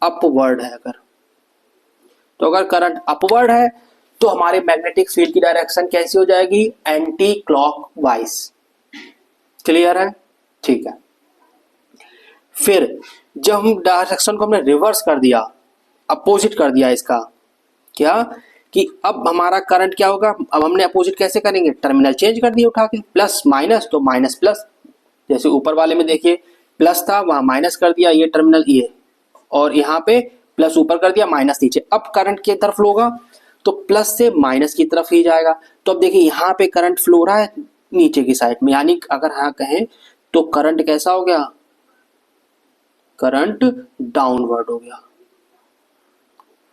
अपवर्ड है। अगर करंट अपवर्ड है तो हमारे मैग्नेटिक फील्ड की डायरेक्शन कैसी हो जाएगी, एंटी क्लॉक वाइज। क्लियर है, ठीक है। फिर जब हम डायरेक्शन को हमने रिवर्स कर दिया, अपोजिट कर दिया इसका, क्या कि अब हमारा करंट क्या होगा, अब हमने अपोजिट कैसे करेंगे, टर्मिनल चेंज कर दिया उठा के, प्लस माइनस तो माइनस प्लस, जैसे ऊपर वाले में देखिए प्लस था वहां माइनस कर दिया, ये टर्मिनल ये, और यहाँ पे प्लस ऊपर कर दिया माइनस नीचे। अब करंट की तरफ फ्लो होगा तो प्लस से माइनस की तरफ ही जाएगा। तो अब देखिए यहाँ पे करंट फ्लो हो रहा है नीचे की साइड में, यानी अगर हाँ कहें तो करंट कैसा हो गया, करंट डाउनवर्ड हो गया,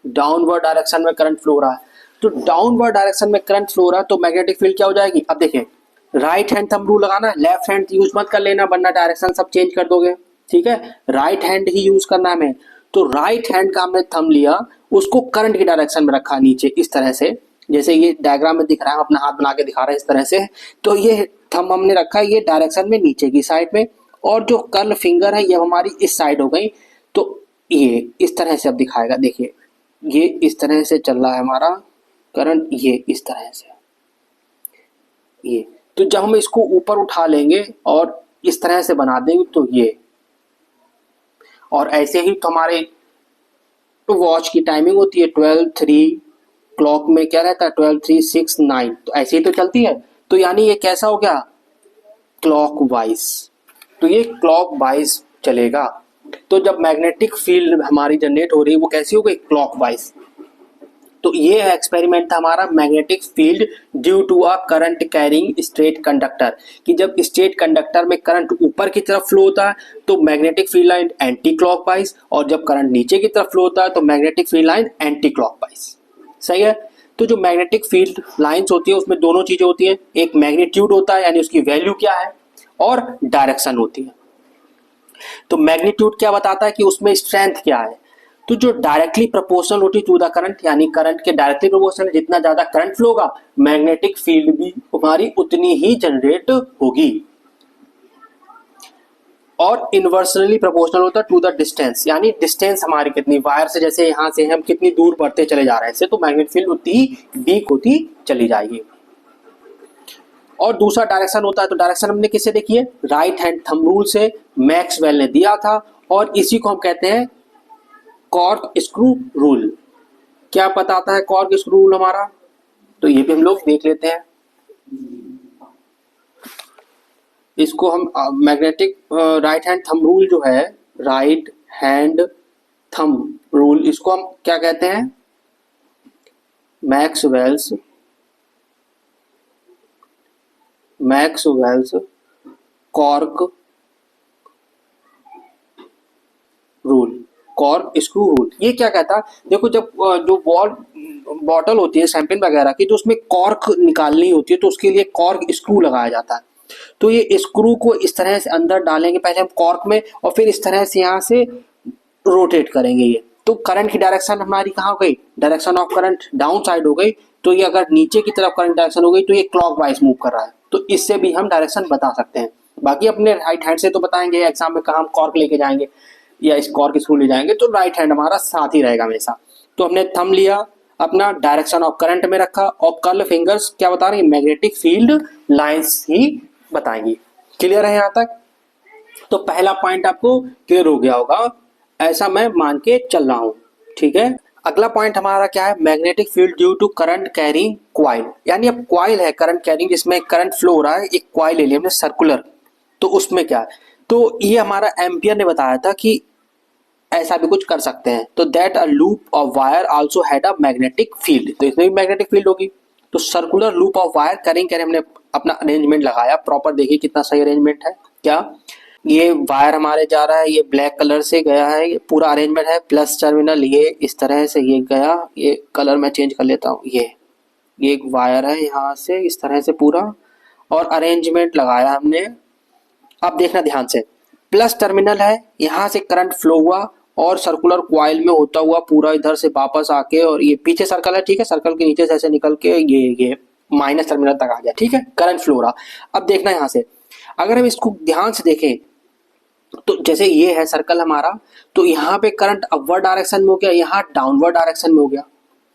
डाउनवर्ड डायरेक्शन में करंट फ्लो हो रहा है। तो डाउनवर्ड डायरेक्शन में करंट फ्लो हो रहा है तो मैग्नेटिक फील्ड क्या हो जाएगी। अब देखिए राइट हैंड थंब रूल लगाना है, लेफ्ट हैंड यूज मत कर लेना वरना डायरेक्शन सब चेंज कर दोगे, ठीक है, राइट हैंड ही यूज करना है हमें। तो राइट हैंड का हमने थंब लिया, उसको करंट की डायरेक्शन में रखा नीचे इस तरह से, जैसे ये डायग्राम में दिख रहा है, अपना हाथ बना के दिखा रहे हैं इस तरह से। तो ये थंब हमने रखा है ये डायरेक्शन में नीचे की साइड में, और जो कर्ल फिंगर है ये हमारी इस साइड हो गई। तो ये इस तरह से अब दिखाएगा, देखिए ये इस तरह से चल रहा है हमारा करंट, ये इस तरह से ये। तो जब हम इसको ऊपर उठा लेंगे और इस तरह से बना देंगे तो ये, और ऐसे ही तो हमारे वॉच की टाइमिंग होती है 12:03, क्लॉक में क्या रहता है 12:03, 6, 9, तो ऐसे ही तो चलती है। तो यानी ये कैसा हो गया, क्लॉक वाइज। तो ये क्लॉक वाइज चलेगा। तो जब मैग्नेटिक फील्ड हमारी जनरेट हो रही है वो कैसी हो गई, क्लॉक वाइज। तो ये एक्सपेरिमेंट था हमारा magnetic field due to a current carrying straight conductor, कि जब स्ट्रेट कंडक्टर में करंट ऊपर की तरफ फ्लो होता है तो magnetic field line anti clockwise, और जब करंट नीचे की तरफ फ्लो होता है तो magnetic field line anti clockwise. सही है। तो जो मैग्नेटिक फील्ड लाइंस होती है उसमें दोनों चीजें होती है, एक मैग्नीट्यूड होता है यानी उसकी वैल्यू क्या है, और डायरेक्शन होती है। तो मैग्नीट्यूड क्या बताता है कि उसमें स्ट्रेंथ क्या है। तो जो डायरेक्टली प्रोपोर्शनल होती टू द करंट, यानी करंट के डायरेक्टली प्रोपोर्शनल, जितना ज्यादा करंट फ्लो होगा मैग्नेटिक फील्ड भी हमारी उतनी ही जनरेट होगी। और इनवर्सली प्रोपोर्शनल होता है टू द डिस्टेंस, यानी डिस्टेंस हमारी कितनी, वायर से जैसे यहां से हम कितनी दूर बढ़ते चले जा रहे हैं, इससे तो मैग्नेटिक फील्ड उतनी ही वीक होती चली जाएगी। और दूसरा डायरेक्शन होता है, तो डायरेक्शन हमने किससे देखी है, राइट हैंड थंब रूल से मैक्सवेल ने दिया था, और इसी को हम कहते हैं कॉर्क स्क्रू रूल। क्या बताता है कॉर्क स्क्रू रूल हमारा, तो ये भी हम लोग देख लेते हैं। इसको हम magnetic right hand thumb rule जो है, राइट हैंड थंब रूल, इसको हम क्या कहते हैं, Maxwell's cork rule, cork screw rule. ये क्या कहता है, देखो जब जो बॉटल होती है शैंपेन वगैरह की, तो उसमें कॉर्क निकालनी होती है तो उसके लिए कॉर्क स्क्रू लगाया जाता है। तो ये स्क्रू को इस तरह से अंदर डालेंगे पहले हम कॉर्क में, और फिर इस तरह से यहाँ से रोटेट करेंगे ये, तो करंट की डायरेक्शन हमारी कहाँ हो गई, direction of current down side हो गई। तो ये अगर नीचे की तरफ करंट डायरेक्शन हो गई तो ये क्लॉकवाइज मूव कर रहा है, तो इससे भी हम डायरेक्शन बता सकते हैं। बाकी अपने राइट हैंड से तो बताएंगे, एग्जाम में कहाँ हम कॉर्क लेके जाएंगे या इस कॉर्क स्क्रू ले जाएंगे, तो राइट हैंड हमारा साथ ही रहेगा हमेशा। तो हमने थंब लिया, अपना डायरेक्शन ऑफ करंट में रखा, और कर्ल फिंगर्स क्या बता रही है, मैग्नेटिक फील्ड लाइंस ही बताएंगी। क्लियर है यहाँ तक। तो पहला पॉइंट आपको क्लियर हो गया होगा, ऐसा मैं मान के चल रहा हूं। ठीक है। अगला पॉइंट हमारा क्या है, magnetic field due to current carrying coil, यानी अब क्वाइल है करंट कैरिंग, जिसमें करंट फ्लो हो रहा है, एक क्वाइल ले लिया हमने सर्कुलर। तो उसमें क्या है, तो ये हमारा एम्पियर ने बताया था कि ऐसा भी कुछ कर सकते हैं। तो that a loop of wire also had a magnetic field, तो इसमें भी मैग्नेटिक फील्ड होगी। तो सर्कुलर लूप ऑफ वायर करें हमने अपना अरेंजमेंट लगाया प्रॉपर, देखिए कितना सही अरेंजमेंट है। क्या ये वायर हमारे जा रहा है, ये ब्लैक कलर से गया है, ये पूरा अरेंजमेंट है, प्लस टर्मिनल ये इस तरह से ये गया, ये कलर मैं चेंज कर लेता हूँ, ये एक वायर है यहाँ से इस तरह से पूरा, और अरेंजमेंट लगाया हमने। अब देखना ध्यान से, प्लस टर्मिनल है, यहाँ से करंट फ्लो हुआ और सर्कुलर क्वाइल में होता हुआ पूरा इधर से वापस आके, और ये पीछे सर्कल है, ठीक है, सर्कल के नीचे से ऐसे निकल के ये माइनस टर्मिनल तक आ गया, ठीक है, करंट फ्लो रहा। अब देखना यहाँ से, अगर हम इसको ध्यान से देखें तो जैसे ये है सर्कल हमारा, तो यहाँ पे करंट अपवर्ड डायरेक्शन में हो गया, यहाँ डाउनवर्ड डायरेक्शन में हो गया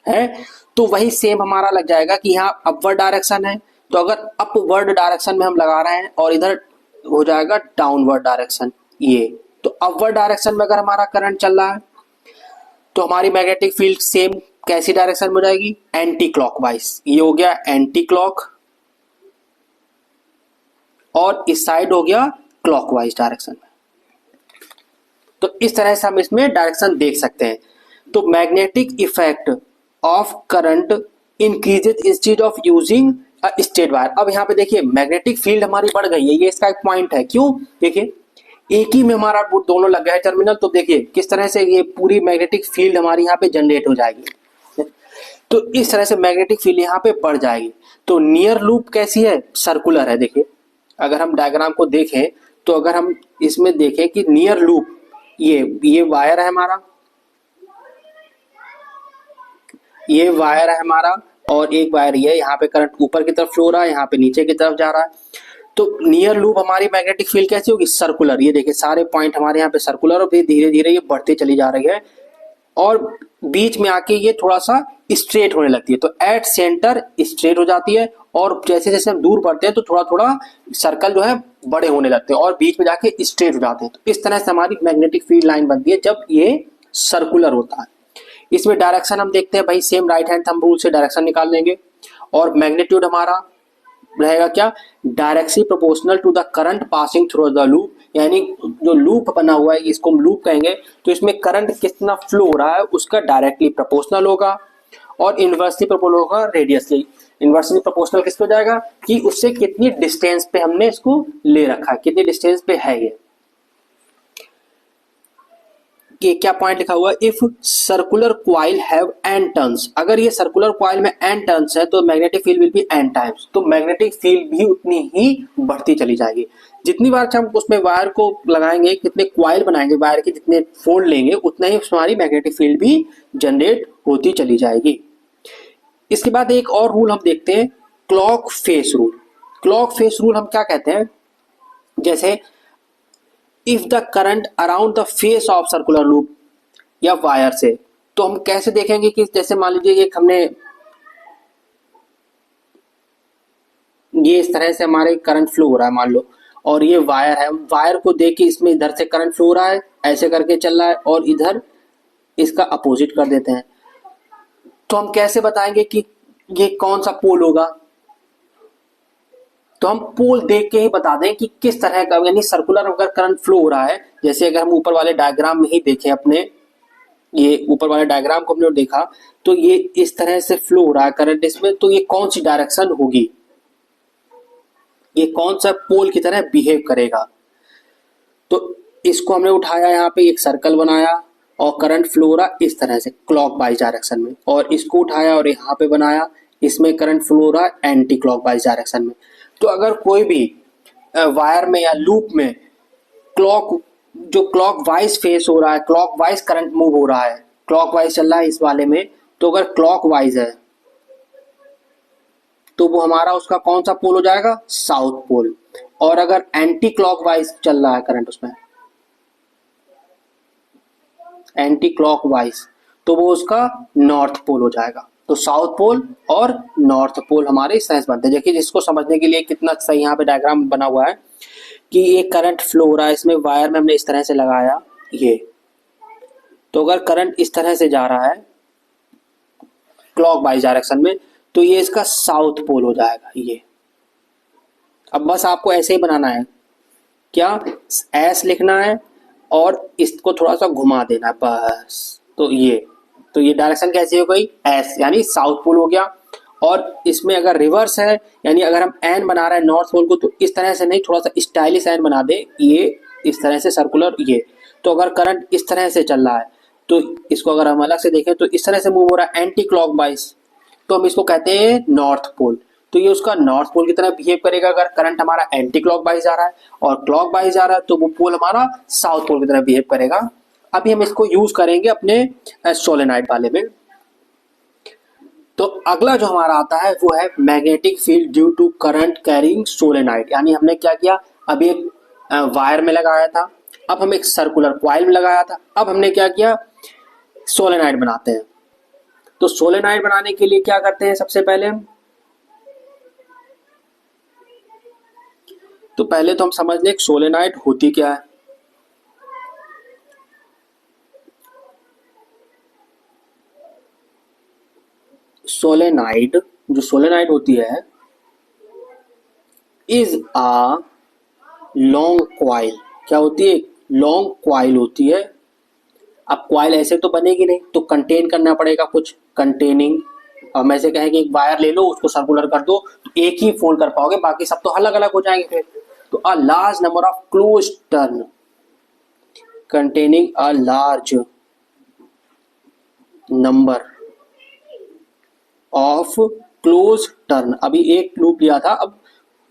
है। तो वही सेम हमारा लग जाएगा कि यहाँ अपवर्ड डायरेक्शन है, तो अगर अपवर्ड डायरेक्शन में हम लगा रहे हैं और इधर हो जाएगा डाउनवर्ड डायरेक्शन, ये तो अपवर्ड डायरेक्शन में अगर हमारा करंट चल रहा है तो हमारी मैग्नेटिक फील्ड सेम कैसी डायरेक्शन में हो जाएगी, एंटी क्लॉकवाइज। ये हो गया एंटी क्लॉक, और इस साइड हो गया क्लॉकवाइज डायरेक्शन में। तो इस तरह से हम इसमें डायरेक्शन देख सकते हैं। तो magnetic effect of current increases instead of using a straight wire. अब यहाँ पे देखिए मैग्नेटिक फील्ड हमारी बढ़ गई है, ये इसका एक पॉइंट है। क्यों, देखिए एक ही में हमारा दोनों लग गया है टर्मिनल, तो देखिए किस तरह से ये पूरी मैग्नेटिक फील्ड हमारी यहाँ पे जनरेट हो जाएगी। तो इस तरह से मैग्नेटिक फील्ड यहाँ पे बढ़ जाएगी। तो नियर लूप कैसी है, सर्कुलर है। देखिए अगर हम डायग्राम को देखें तो अगर हम इसमें देखें कि नियर लूप, ये वायर है हमारा, ये वायर है हमारा, और एक वायर ये, यहाँ पे करंट ऊपर की तरफ फ्लो रहा है, यहाँ पे नीचे की तरफ जा रहा है। तो नियर लूप हमारी मैग्नेटिक फील्ड कैसी होगी, सर्कुलर। ये देखिए सारे पॉइंट हमारे यहाँ पे सर्कुलर, और फिर धीरे धीरे ये बढ़ती चली जा रही है, और बीच में आके ये थोड़ा सा स्ट्रेट होने लगती है। तो एट सेंटर स्ट्रेट हो जाती है, और जैसे जैसे हम दूर बढ़ते हैं तो थोड़ा थोड़ा सर्कल जो है बड़े होने लगते हैं, और बीच में जाके स्ट्रेट हो जाते हैं। तो इस तरह से हमारी मैग्नेटिक फील्ड लाइन बनती है जब ये सर्कुलर होता है। इसमें डायरेक्शन हम देखते हैं भाई, same right hand thumb rule से डायरेक्शन निकाल लेंगे। और मैग्नीट्यूड हमारा रहेगा क्या, directly proportional to the current passing through the loop, यानी जो लूप बना हुआ है इसको हम लूप कहेंगे, तो इसमें करंट कितना फ्लो हो रहा है उसका डायरेक्टली प्रोपोर्शनल होगा। और इनवर्सली प्रोपोर्शनल होगा रेडियसली। इनवर्सली प्रोपोर्शनल किस पे जाएगा कि उससे कितनी डिस्टेंस पे हमने इसको ले रखा है, कितनी डिस्टेंस पे है ये। कि क्या पॉइंट लिखा हुआ है, if circular coil have n turns, अगर ये सर्कुलर क्वाइल में n टर्न्स है तो magnetic field will be n times, तो मैग्नेटिक फील्ड भी उतनी ही बढ़ती चली जाएगी। जितनी बार हम उसमें वायर को लगाएंगे, कितने क्वाइल बनाएंगे वायर के, जितने फोल्ड लेंगे उतना ही हमारी मैग्नेटिक फील्ड भी जनरेट होती चली जाएगी। इसके बाद एक और रूल हम देखते हैं, clock face rule. Clock face rule हम क्या कहते हैं, जैसे if the current around the face of circular loop या वायर से, तो हम कैसे देखेंगे कि जैसे मान लीजिए एक हमने ये इस तरह से हमारे करंट फ्लो हो रहा है मान लो, और ये वायर है, वायर को देख के इसमें इधर से करंट फ्लो हो रहा है, ऐसे करके चल रहा है, और इधर इसका अपोजिट कर देते हैं, तो हम कैसे बताएंगे कि ये कौन सा पोल होगा। तो हम पोल देख के ही बता दें कि किस तरह का, यानी सर्कुलर अगर करंट फ्लो हो रहा है, जैसे अगर हम ऊपर वाले डायग्राम में ही देखें अपने, ये ऊपर वाले डायग्राम को हमने देखा तो ये इस तरह से फ्लो हो रहा है करंट इसमें, तो ये कौन सी डायरेक्शन होगी, ये कौन सा पोल की तरह बिहेव करेगा। तो इसको हमने उठाया, यहाँ पे एक सर्कल बनाया और करंट फ्लो हो रहा इस तरह से क्लॉकवाइज डायरेक्शन में, और इसको उठाया और यहाँ पे बनाया, इसमें करंट फ्लो हो रहा है एंटी क्लॉकवाइज डायरेक्शन में। तो अगर कोई भी वायर में या लूप में जो क्लॉकवाइज फेस हो रहा है, क्लॉकवाइज करंट मूव हो रहा है, क्लॉकवाइज चल रहा है इस वाले में, तो अगर क्लॉकवाइज है तो वो हमारा उसका कौन सा पोल हो जाएगा, साउथ पोल। और अगर एंटी क्लॉकवाइज चल रहा है करंट उसमें, एंटी क्लॉकवाइज, तो वो उसका नॉर्थ पोल हो जाएगा। तो साउथ पोल और नॉर्थ पोल हमारे सेंस बनते हैं। देखिए जिसको समझने के लिए कितना सही यहाँ पे डायग्राम बना हुआ है कि ये करंट फ्लो हो रहा है, इसमें वायर में हमने इस तरह से लगाया ये, तो अगर करंट इस तरह से जा रहा है क्लॉकवाइज डायरेक्शन में, तो ये इसका साउथ पोल हो जाएगा ये। अब बस आपको ऐसे ही बनाना है, क्या एस लिखना है और इसको थोड़ा सा घुमा देना है बस, तो ये डायरेक्शन कैसी हो गई, एस, यानी साउथ पोल हो गया। और इसमें अगर रिवर्स है, यानी अगर हम एन बना रहे हैं नॉर्थ पोल को, तो इस तरह से नहीं, थोड़ा सा स्टाइलिश एन बना दे, ये इस तरह से सर्कुलर ये। तो अगर करंट इस तरह से चल रहा है तो इसको अगर हम अलग से देखें तो इस तरह से मूव हो रहा है एंटी क्लॉकवाइज, तो हम इसको कहते हैं नॉर्थ पोल। तो ये उसका नॉर्थ पोल की तरह बिहेव करेगा अगर करंट हमारा एंटी क्लॉकवाइज जा रहा है, और क्लॉकवाइज जा रहा है तो वो पोल हमारा साउथ पोल की तरह बिहेव करेगा। अभी हम इसको यूज करेंगे अपने सोलेनॉइड वाले में। तो अगला जो हमारा आता है वो है magnetic field due to current carrying solenoid, यानी हमने क्या किया, अभी एक वायर में लगाया था, अब हम एक सर्कुलर क्वाइल में लगाया था, अब हमने क्या किया, सोलेनॉइड बनाते हैं। तो सोलेनॉइड बनाने के लिए क्या करते हैं, सबसे पहले तो हम समझ लें सोलेनॉइड होती क्या है। सोलेनॉइड, जो सोलेनॉइड होती है, इज अ लॉन्ग क्वाइल, क्या होती है, लॉन्ग क्वाइल होती है। अब क्वाइल ऐसे तो बनेगी नहीं, तो कंटेन करना पड़ेगा कुछ, कंटेनिंग। हम ऐसे कहें कि एक वायर ले लो, उसको सर्कुलर कर दो, तो एक ही फोल्ड कर पाओगे, बाकी सब तो अलग अलग हो जाएंगे फिर। तो a large number of close turn containing a large number of close turn, अभी एक लूप लिया था, अब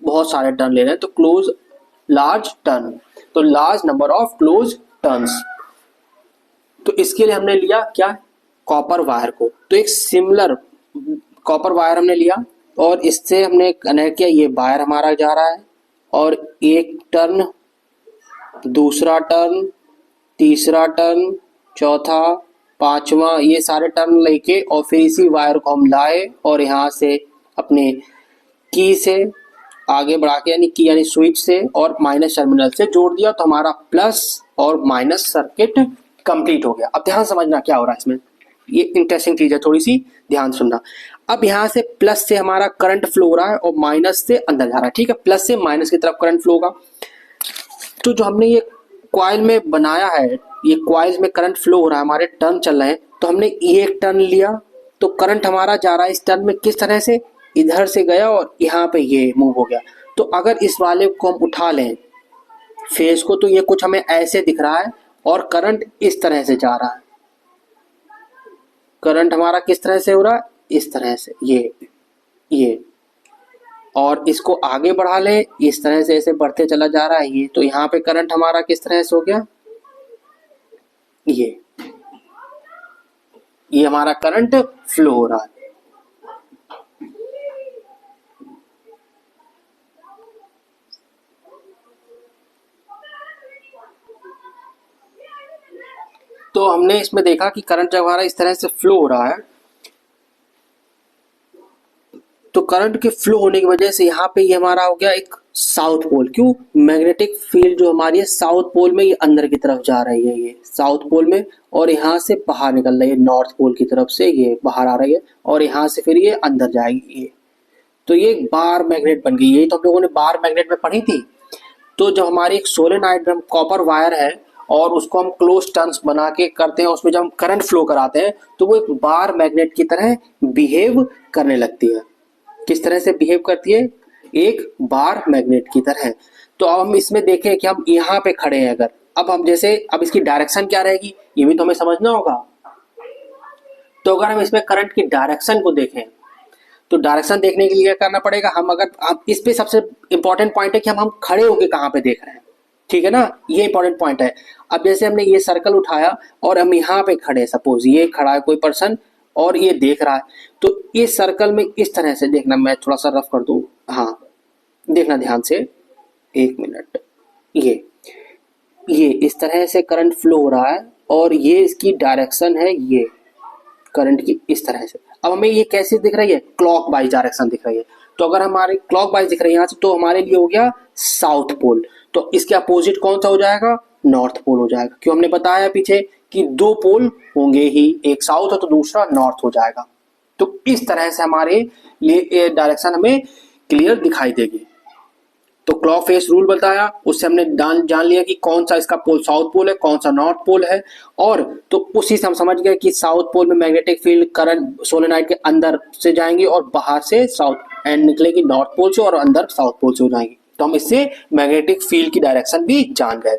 बहुत सारे टर्न ले रहे हैं, तो क्लोज लार्ज टर्न, तो large number of close turns. तो इसके लिए हमने लिया क्या, कॉपर वायर को। तो एक सिमिलर कॉपर वायर हमने लिया और इससे हमने कनेक्ट किया, ये वायर हमारा जा रहा है, और एक टर्न, दूसरा टर्न, तीसरा टर्न, चौथा, पांचवा, ये सारे टर्न लेके, और फिर इसी वायर को हम लाए और यहाँ से अपने की से आगे बढ़ा के, यानी की यानी स्विच से और माइनस टर्मिनल से जोड़ दिया, तो हमारा प्लस और माइनस सर्किट कंप्लीट हो गया। अब ध्यान समझना क्या हो रहा है इसमें। ये इंटरेस्टिंग चीज है, थोड़ी सी ध्यान सुनना। अब यहाँ से प्लस से हमारा करंट फ्लो हो रहा है और माइनस से अंदर जा रहा है, ठीक है, प्लस से माइनस की तरफ करंट फ्लो होगा। तो जो हमने ये कॉइल में बनाया है, ये कॉइल में करंट फ्लो हो रहा है, हमारे टर्न चल रहे हैं, तो हमने ये एक टर्न लिया तो करंट हमारा जा रहा है इस टर्न में किस तरह से, इधर से गया और यहाँ पे ये मूव हो गया। तो अगर इस वाले को हम उठा लें फेस को, तो ये कुछ हमें ऐसे दिख रहा है और करंट इस तरह से जा रहा है। करंट हमारा किस तरह से हो रहा है, इस तरह से, ये और इसको आगे बढ़ा ले, इस तरह से ऐसे बढ़ते चला जा रहा है ये। तो यहाँ पे करंट हमारा किस तरह से हो गया, ये हमारा करंट फ्लो हो रहा है। तो हमने इसमें देखा कि करंट जब हमारा इस तरह से फ्लो हो रहा है, तो करंट के फ्लो होने की वजह से यहाँ पे ये हमारा हो गया एक साउथ पोल। क्यों, मैग्नेटिक फील्ड जो हमारी है साउथ पोल में, ये अंदर की तरफ जा रही है, ये साउथ पोल में, और यहाँ से बाहर निकल रही है नॉर्थ पोल की तरफ से, ये बाहर आ रही है और यहाँ से फिर ये अंदर जाएगी ये। तो ये एक बार मैग्नेट बन गई, यही तो हम लोगों ने बार मैग्नेट में पढ़ी थी। तो जब हमारी एक सोलेनॉइड में कॉपर वायर है और उसको हम क्लोज टर्न्स बना के करते हैं, उसमें जब हम करंट फ्लो कराते हैं तो वो एक बार मैग्नेट की तरह बिहेव करने लगती है। किस तरह से बिहेव करती है, एक बार मैग्नेट की तरह। तो अब हम इसमें देखें कि हम यहाँ पे खड़े हैं, अगर अब हम जैसे, अब इसकी डायरेक्शन क्या रहेगी ये भी तो हमें समझना होगा। तो अगर हम इसमें करंट की डायरेक्शन को देखें, तो डायरेक्शन देखने के लिए क्या करना पड़ेगा, हम अगर आप इस पे सबसे इंपॉर्टेंट पॉइंट है कि हम खड़े होके कहाँ पे देख रहे हैं, ठीक है ना, ये इंपॉर्टेंट पॉइंट है। अब जैसे हमने ये सर्कल उठाया और हम यहाँ पे खड़े, सपोज ये खड़ा है कोई पर्सन और ये देख रहा है, तो इस सर्कल में इस तरह से देखना, मैं थोड़ा सा रफ कर दूं, हाँ देखना ध्यान से, एक मिनट, ये इस तरह से करंट फ्लो हो रहा है और ये इसकी डायरेक्शन है, ये करंट की इस तरह से। अब हमें ये कैसे दिख रही है, क्लॉक वाइज डायरेक्शन दिख रही है। तो अगर हमारे क्लॉक वाइज दिख रही है यहाँ से, तो हमारे लिए हो गया साउथ पोल। तो इसके अपोजिट कौन सा हो जाएगा, नॉर्थ पोल हो जाएगा। क्यों, हमने बताया पीछे कि दो पोल होंगे ही, एक साउथ है तो दूसरा नॉर्थ हो जाएगा। तो इस तरह से हमारे लिए डायरेक्शन हमें क्लियर दिखाई देगी। तो क्लॉक फेस रूल बताया, उससे हमने जान लिया कि कौन सा इसका पोल साउथ पोल है, कौन सा नॉर्थ पोल है। और तो उसी से हम समझ गए कि साउथ पोल में मैग्नेटिक फील्ड करंट सोलेनॉइड के अंदर से जाएंगी और बाहर से साउथ एंड निकलेगी नॉर्थ पोल से और अंदर साउथ पोल से हो जाएंगी। तो हम इससे मैग्नेटिक फील्ड की डायरेक्शन भी जान गए।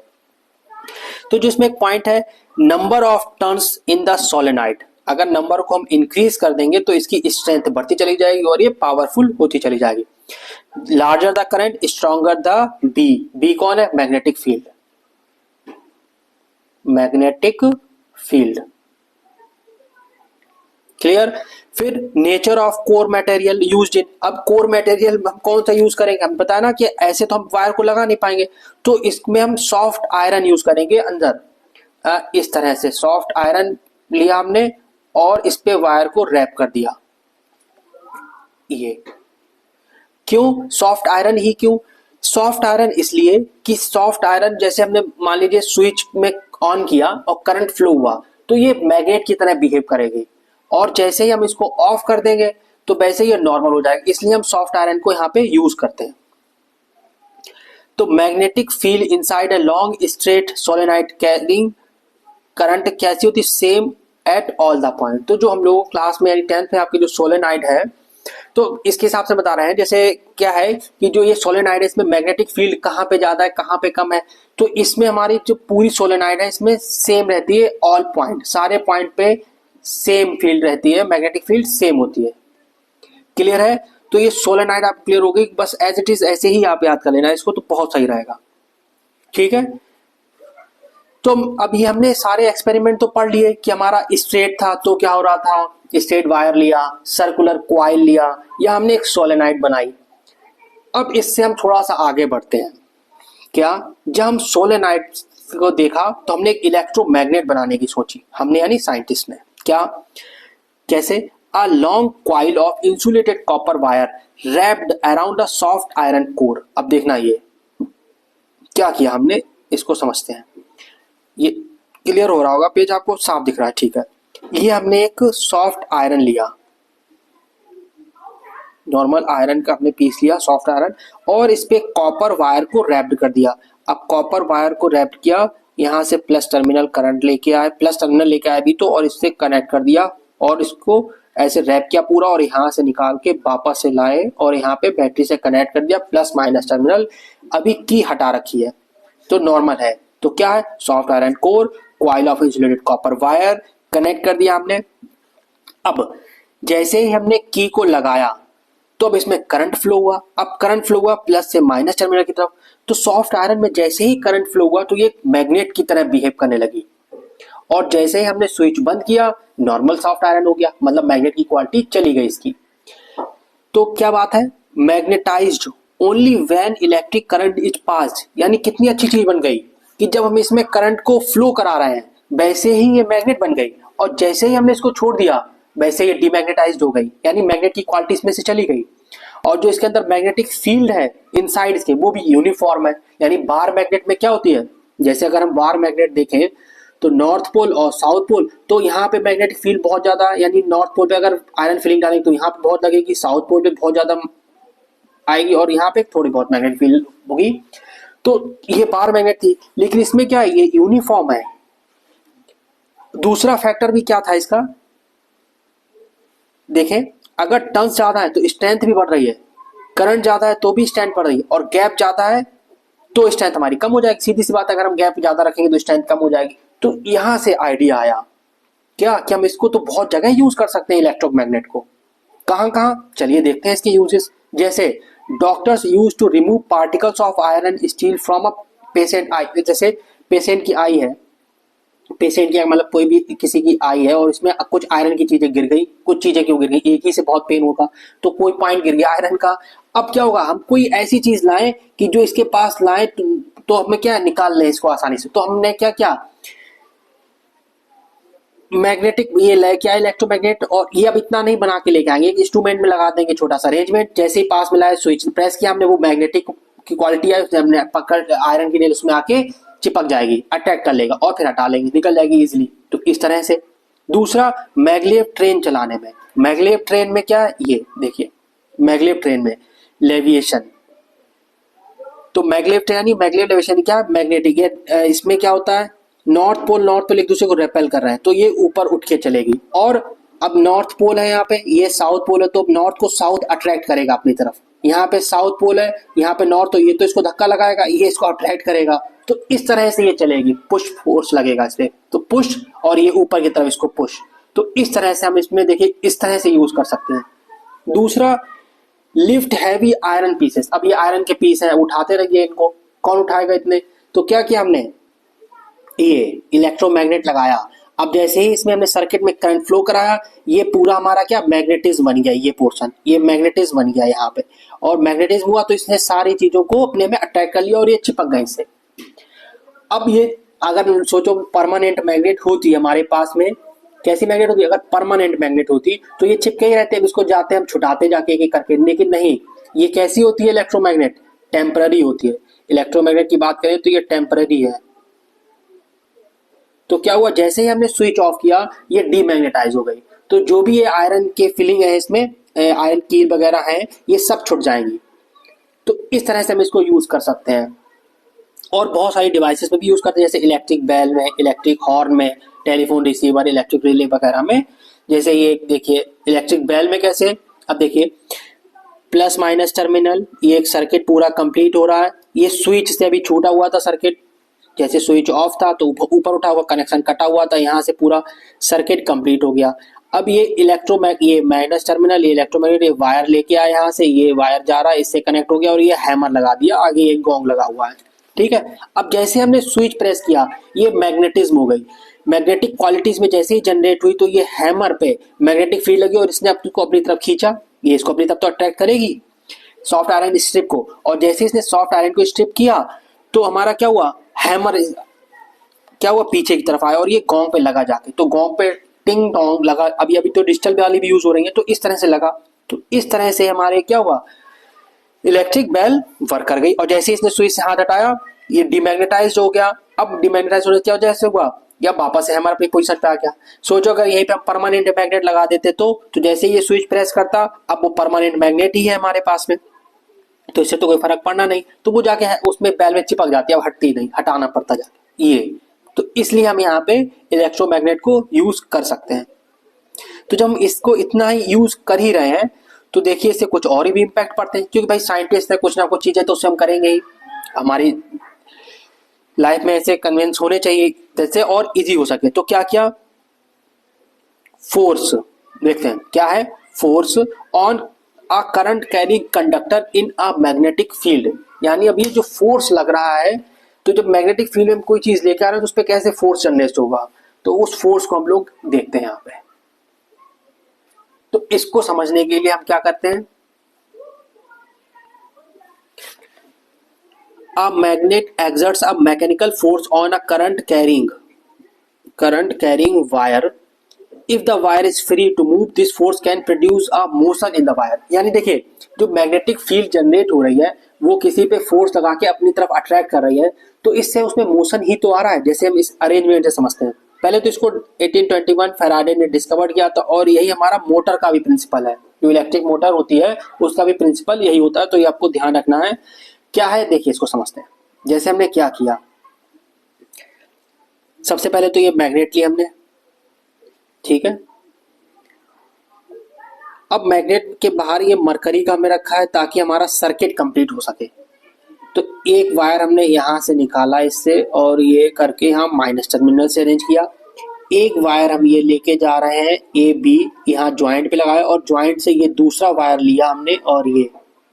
तो जो इसमें एक पॉइंट है, number of turns in the solenoid, अगर नंबर को हम इंक्रीज कर देंगे तो इसकी स्ट्रेंथ बढ़ती चली जाएगी और ये पावरफुल होती चली जाएगी। Larger the current stronger the B कौन है, magnetic field, magnetic field, clear. फिर nature of core material used in, अब कोर मटेरियल हम कौन सा यूज करेंगे, हम बताया ना कि ऐसे तो हम वायर को लगा नहीं पाएंगे, तो इसमें हम सॉफ्ट आयरन यूज करेंगे अंदर, इस तरह से सॉफ्ट आयरन लिया हमने और इस पे वायर को रैप कर दिया। ये क्यों सॉफ्ट आयरन ही, क्यों सॉफ्ट आयरन, इसलिए कि सॉफ्ट आयरन जैसे हमने मान लीजिए स्विच में ऑन किया और करंट फ्लो हुआ तो ये मैग्नेट की तरह बिहेव करेगी, और जैसे ही हम इसको ऑफ कर देंगे तो वैसे ही ये नॉर्मल हो जाएगा, इसलिए हम सॉफ्ट आयरन को यहाँ पे यूज करते हैं। तो magnetic field inside a long straight solenoid carrying current कैसी होती, same at all the point. तो जो हम लोग क्लास में यानी 10th में आपकी जो सोलेनॉइड है, तो इसके हिसाब से बता रहे हैं, जैसे क्या है कि जो ये सोलेनॉइड है इसमें मैग्नेटिक फील्ड कहाँ पे ज्यादा है कहाँ पे कम है, तो इसमें हमारी जो पूरी सोलेनॉइड है इसमें सेम रहती है, ऑल पॉइंट, सारे पॉइंट पे सेम फील्ड रहती है, मैग्नेटिक फील्ड सेम होती है, क्लियर है। तो ये सोलेनॉइड आप क्लियर हो गई, बस एज इट इज ऐसे ही आप याद कर लेना इसको, तो बहुत सही रहेगा, ठीक है। तो अभी हमने सारे एक्सपेरिमेंट तो पढ़ लिए कि हमारा स्ट्रेट था तो क्या हो रहा था, स्ट्रेट वायर लिया, सर्कुलर क्वाइल लिया, या हमने एक सोलेनॉइड बनाई। अब इससे हम थोड़ा सा आगे बढ़ते हैं, क्या, जब हम सोलेनॉइड को देखा तो हमने एक इलेक्ट्रोमैग्नेट बनाने की सोची, हमने यानी साइंटिस्ट ने, क्या, कैसे, a long coil of insulated copper wire wrapped around a soft iron core. अब देखना ये क्या किया हमने, इसको समझते हैं, ये क्लियर हो रहा होगा, पेज आपको साफ दिख रहा है, ठीक है। ये हमने एक सॉफ्ट आयरन लिया, नॉर्मल आयरन का हमने पीस लिया, सॉफ्ट आयरन, और इस पे कॉपर वायर को रैप्ड कर दिया। अब कॉपर वायर को रैप्ड किया, यहाँ से प्लस टर्मिनल करंट लेके आए, प्लस टर्मिनल लेके आए भी तो, और इससे कनेक्ट कर दिया और इसको ऐसे रैप किया पूरा, और यहाँ से निकाल के वापस से लाए और यहाँ पे बैटरी से कनेक्ट कर दिया, प्लस माइनस टर्मिनल। अभी की हटा रखी है तो नॉर्मल है, तो क्या है, soft iron core, coil of insulated copper wire, connect कर दिया हमने। अब जैसे ही हमने की को लगाया तो अब इसमें करंट फ्लो हुआ। अब करंट फ्लो हुआ प्लस से माइनस टर्मिनल की तरफ, तो सॉफ्ट आयरन में जैसे ही करंट फ्लो हुआ तो ये मैग्नेट की तरह बिहेव करने लगी, और जैसे ही हमने स्विच बंद किया नॉर्मल सॉफ्ट आयरन हो गया, मतलब मैग्नेट की क्वालिटी चली गई इसकी। तो क्या बात है, magnetised only when electric current is passed, यानी कितनी अच्छी चीज बन गई कि जब हम इसमें करंट को फ्लो करा रहे हैं वैसे ही ये मैग्नेट बन गई, और जैसे ही हमने इसको छोड़ दिया वैसे ये डीमैग्नेटाइज्ड हो गई, यानी मैग्नेट की क्वालिटी इसमें से चली गई। और जो इसके अंदर मैग्नेटिक फील्ड है इनसाइड इसके, वो भी यूनिफॉर्म है, यानी बार मैग्नेट में क्या होती है, जैसे अगर हम बार मैग्नेट देखें तो नॉर्थ पोल और साउथ पोल, तो यहाँ पे मैग्नेटिक फील्ड बहुत ज्यादा, यानी नॉर्थ पोल पे अगर आयरन फिलिंग डालेंगे तो यहाँ पे बहुत लगेगी, साउथ पोल पे बहुत ज्यादा आएगी, और यहाँ पे थोड़ी बहुत मैग्नेटिक फील्ड होगी। तो ये बार मैग्नेट थी, लेकिन इसमें क्या है, ये यूनिफॉर्म है। दूसरा फैक्टर भी क्या था इसका, देखें, अगर टर्न्स ज्यादा है तो स्ट्रेंथ भी बढ़ रही है, करंट ज्यादा है तो भी स्ट्रेंथ बढ़ रही है, और गैप ज्यादा है तो स्ट्रेंथ हमारी कम हो जाएगी। सीधी सी बात है, अगर हम गैप ज्यादा रखेंगे तो स्ट्रेंथ कम हो जाएगी। तो यहां से आइडिया आया क्या कि हम इसको तो बहुत जगह यूज कर सकते हैं इलेक्ट्रोमैग्नेट को। कहां कहां, चलिए देखते हैं इसके यूजेस। जैसे doctors use to remove particles of iron steel from a patient eye, जैसे पेशेंट की आई है, पेशेंट की मतलब कोई भी किसी की आई है और इसमें कुछ आयरन की चीजें गिर गई, कुछ चीजें क्यों गिर गई, एक ही से बहुत पेन होगा, तो कोई पॉइंट गिर गया आयरन का। अब क्या होगा, हम कोई ऐसी चीज लाएं कि जो इसके पास लाएं तो हमें क्या निकाल लें इसको आसानी से। तो हमने क्या क्या मैग्नेटिक ये लेके आए इलेक्ट्रोमैग्नेट, और ये अब इतना नहीं बना के लेके आएंगे, एक इंस्ट्रूमेंट में लगा देंगे छोटा सा अरेंजमेंट, जैसे ही पास में लाए स्विच प्रेस किया हमने, वो मैग्नेटिक की क्वालिटी है हमने पकड़ आयरन की नेल उसमें आके चिपक जाएगी, अटैक कर लेगा और फिर हटा लेंगे, निकल जाएगी इजिली। तो इस तरह से। दूसरा, मैग्लेव ट्रेन चलाने में, मैग्लेव ट्रेन में क्या ये देखिए, मैग्लेव ट्रेन में लेविएशन, तो मैग्लेव ट्रेन यानी मैग्लेव लेविएशन क्या, मैग्नेटिक, इसमें क्या होता है, नॉर्थ पोल एक दूसरे को रेपेल कर रहे हैं तो ये ऊपर उठ के चलेगी, और अब नॉर्थ पोल है यहाँ पे, ये साउथ पोल है, तो नॉर्थ को साउथ अट्रैक्ट करेगा अपनी तरफ, यहाँ पे साउथ पोल है, यहाँ पे नॉर्थ, तो ये तो इसको धक्का लगाएगा, ये इसको अट्रैक्ट करेगा, तो इस तरह से ये चलेगी, पुश फोर्स लगेगा इस पे, तो पुश, और ये ऊपर की तरफ इसको पुश, तो इस तरह से हम इसमें देखिए इस तरह से यूज कर सकते हैं। दूसरा, लिफ्ट हैवी आयरन पीसेस, अब ये आयरन के पीस हैं, उठाते रहिए इनको, कौन उठाएगा इतने, तो क्या किया हमने, ये इलेक्ट्रोमैग्नेट लगाया। अब जैसे ही इसमें हमने सर्किट में करंट फ्लो कराया, ये पूरा हमारा क्या मैग्नेटिज्म बन गया, ये पोर्शन ये मैग्नेटिज्म बन गया यहाँ पे, और मैग्नेटिज्म हुआ तो इसने सारी चीजों को अपने में अट्रैक्ट कर लिया और ये चिपक गए इससे। अब ये अगर सोचो परमानेंट मैग्नेट होती हमारे पास में, कैसी मैग्नेट होती, अगर परमानेंट मैग्नेट होती तो ये चिपके ही रहते हैं, इसको जाते हम छुटाते जाके एक करके, लेकिन नहीं, ये कैसी होती है इलेक्ट्रोमैग्नेट, टेम्पररी होती है। इलेक्ट्रोमैग्नेट की बात करें तो ये टेम्पररी है। तो क्या हुआ, जैसे ही हमने स्विच ऑफ किया ये डीमैग्नेटाइज हो गई, तो जो भी ये आयरन के फिलिंग है इसमें, आयरन कील वगैरह है, ये सब छुट जाएंगी। तो इस तरह से हम इसको यूज कर सकते हैं, और बहुत सारी डिवाइसेस में भी यूज करते हैं, जैसे इलेक्ट्रिक बेल में, इलेक्ट्रिक हॉर्न में, टेलीफोन रिसीवर, इलेक्ट्रिक रिले वगैरह में। जैसे ये देखिए इलेक्ट्रिक बेल में कैसे, अब देखिए प्लस माइनस टर्मिनल, ये एक सर्किट पूरा कंप्लीट हो रहा है, ये स्विच से अभी छूटा हुआ था सर्किट, जैसे स्विच ऑफ था तो ऊपर उठा हुआ कनेक्शन कटा हुआ था, यहाँ से पूरा सर्किट कंप्लीट हो गया। अब ये ये माइनस टर्मिनल, ये इलेक्ट्रोमैग्नेट, ये वायर लेके आया यहाँ से, ये वायर जा रहा है, इससे कनेक्ट हो गया, और ये हैमर लगा दिया, आगे एक गोंग लगा हुआ है, ठीक है। अब जैसे हमने स्विच प्रेस किया ये मैग्नेटिज्म हो गई, मैग्नेटिक क्वालिटीज में जैसे ही जनरेट हुई तो ये हैमर पे मैग्नेटिक फील्ड लगी और इसने अपनी तरफ खींचा, ये इसको अपनी तरफ तो अट्रैक्ट करेगी सॉफ्ट आयरन स्ट्रिप को, और जैसे इसने सॉफ्ट आयरन को स्ट्रिप किया तो हमारा क्या हुआ, हैमर क्या हुआ पीछे की तरफ आया और ये गोंग पे लगा जाके, तो गोंग पे टिंग टोंग लगा। अभी तो डिजिटल वाली भी यूज हो रही है, तो इस तरह से लगा, तो इस तरह से हमारे क्या हुआ, इलेक्ट्रिक बेल वर्क कर गई, और जैसे इसने स्विच से हाथ हटाया ये डीमैग्नेटाइज्ड हो गया, अब डिमैग्नेटाइज होने क्या वजह से हुआ, या वापस से हमारे अपनी पोजीशन पे आ गया। सोचो अगर यहीं पे हम परमानेंट मैग्नेट लगा देते तो जैसे ये स्विच प्रेस करता, अब वो परमानेंट मैग्नेट ही है हमारे पास में, तो इससे तो कोई फर्क पड़ना नहीं, तो वो जाके उसमें बैल में चिपक जाती है, अब हटती नहीं, हटाना पड़ता जाके ये। तो इसलिए हम यहाँ पे इलेक्ट्रोमैग्नेट को यूज कर सकते हैं। तो जब हम इसको इतना ही यूज कर ही रहे हैं तो देखिए इससे कुछ और भी इम्पैक्ट पड़ते हैं, क्योंकि भाई साइंटिस्ट है, कुछ ना कुछ चीजें तो उससे हम करेंगे ही, हमारी लाइफ में ऐसे कन्वेंस होने चाहिए जैसे और इजी हो सके। तो क्या किया, फोर्स देखते हैं क्या है, force on a current carrying conductor in a magnetic field. यानी अब ये जो फोर्स लग रहा है, तो जब मैग्नेटिक फील्ड में कोई चीज लेके आ रहे हैं तो उस पर कैसे फोर्स जनरेट होगा, तो उस फोर्स को हम लोग देखते हैं यहाँ पे। तो इसको समझने के लिए हम क्या करते हैं, a magnet exerts a mechanical force on a current carrying wire. If the wire is free to move, this force can produce a motion in the wire. यानी देखिए जो मैग्नेटिक फील्ड जनरेट हो रही है वो किसी पे फोर्स लगा के अपनी तरफ अट्रैक्ट कर रही है, तो इससे उसमें मोशन ही तो आ रहा है। जैसे हम इस अरेंजमेंट से समझते हैं, पहले तो इसको 1821 फैराडे ने डिस्कवर किया था, और यही हमारा मोटर का भी प्रिंसिपल है, जो इलेक्ट्रिक मोटर होती है उसका भी प्रिंसिपल यही होता है। तो ये आपको ध्यान रखना है क्या है, देखिए इसको समझते हैं। जैसे हमने क्या किया, सबसे पहले तो ये मैग्नेट लिया हमने, ठीक है। अब मैग्नेट के बाहर ये मरकरी का हमें रखा है ताकि हमारा सर्किट कंप्लीट हो सके। तो एक वायर हमने यहां से निकाला इससे, और ये करके यहाँ माइनस टर्मिनल से अरेंज किया। एक वायर हम ये लेके जा रहे हैं ए बी, यहाँ ज्वाइंट पे लगाया, और ज्वाइंट से ये दूसरा वायर लिया हमने और ये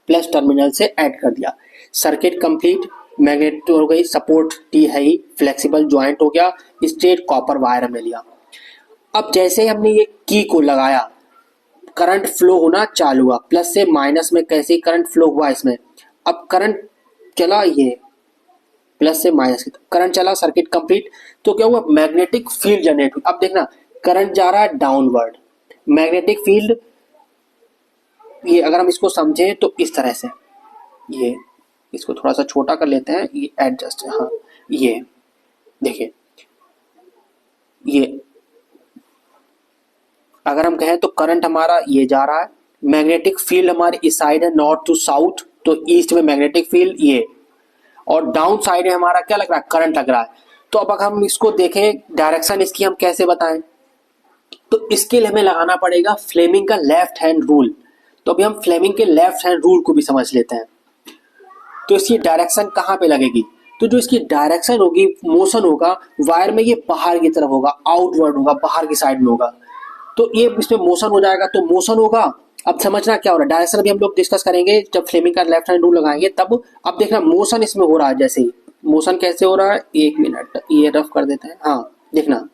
प्लस टर्मिनल से ऐड कर दिया। सर्किट कंप्लीट, मैग्नेट हो गई, सपोर्ट टी है ही, फ्लेक्सिबल ज्वाइंट हो गया, स्ट्रेट कॉपर वायर हमने लिया। अब जैसे ही हमने ये की को लगाया, करंट फ्लो होना चालू हुआ, प्लस से माइनस में कैसे करंट फ्लो हुआ इसमें। अब करंट चला, ये प्लस से माइनस की करंट चला, सर्किट कंप्लीट। तो क्या हुआ, मैग्नेटिक फील्ड जनरेट हुई। अब देखना करंट जा रहा है डाउनवर्ड, मैग्नेटिक फील्ड, ये अगर हम इसको समझें तो इस तरह से, ये इसको थोड़ा सा छोटा कर लेते हैं, ये एडजस्ट, हाँ ये देखिए, ये अगर हम कहें तो करंट हमारा ये जा रहा है, मैग्नेटिक फील्ड हमारी इस साइड है नॉर्थ टू साउथ, तो ईस्ट में मैग्नेटिक फील्ड ये, और डाउन साइड में हमारा क्या लग रहा है, करंट लग रहा है। तो अब अगर हम इसको देखें डायरेक्शन इसकी हम कैसे बताएं, तो इसके लिए हमें लगाना पड़ेगा फ्लेमिंग का लेफ्ट हैंड रूल। तो अभी हम फ्लेमिंग के लेफ्ट हैंड रूल को भी समझ लेते हैं। तो इसकी डायरेक्शन कहाँ पे लगेगी, तो जो इसकी डायरेक्शन होगी, मोशन होगा वायर में, ये बाहर की तरफ होगा, आउटवर्ड होगा, बाहर की साइड में होगा। तो ये इसमें मोशन हो जाएगा, तो मोशन होगा। अब समझना क्या हो रहा है, डायरेक्शन भी हम लोग डिस्कस करेंगे जब फ्लेमिंग का लेफ्ट हैंड रूल लगाएंगे तब। अब देखना मोशन इसमें हो रहा है, जैसे ही मोशन कैसे हो रहा है, एक मिनट ये रफ कर देते हैं, हाँ देखना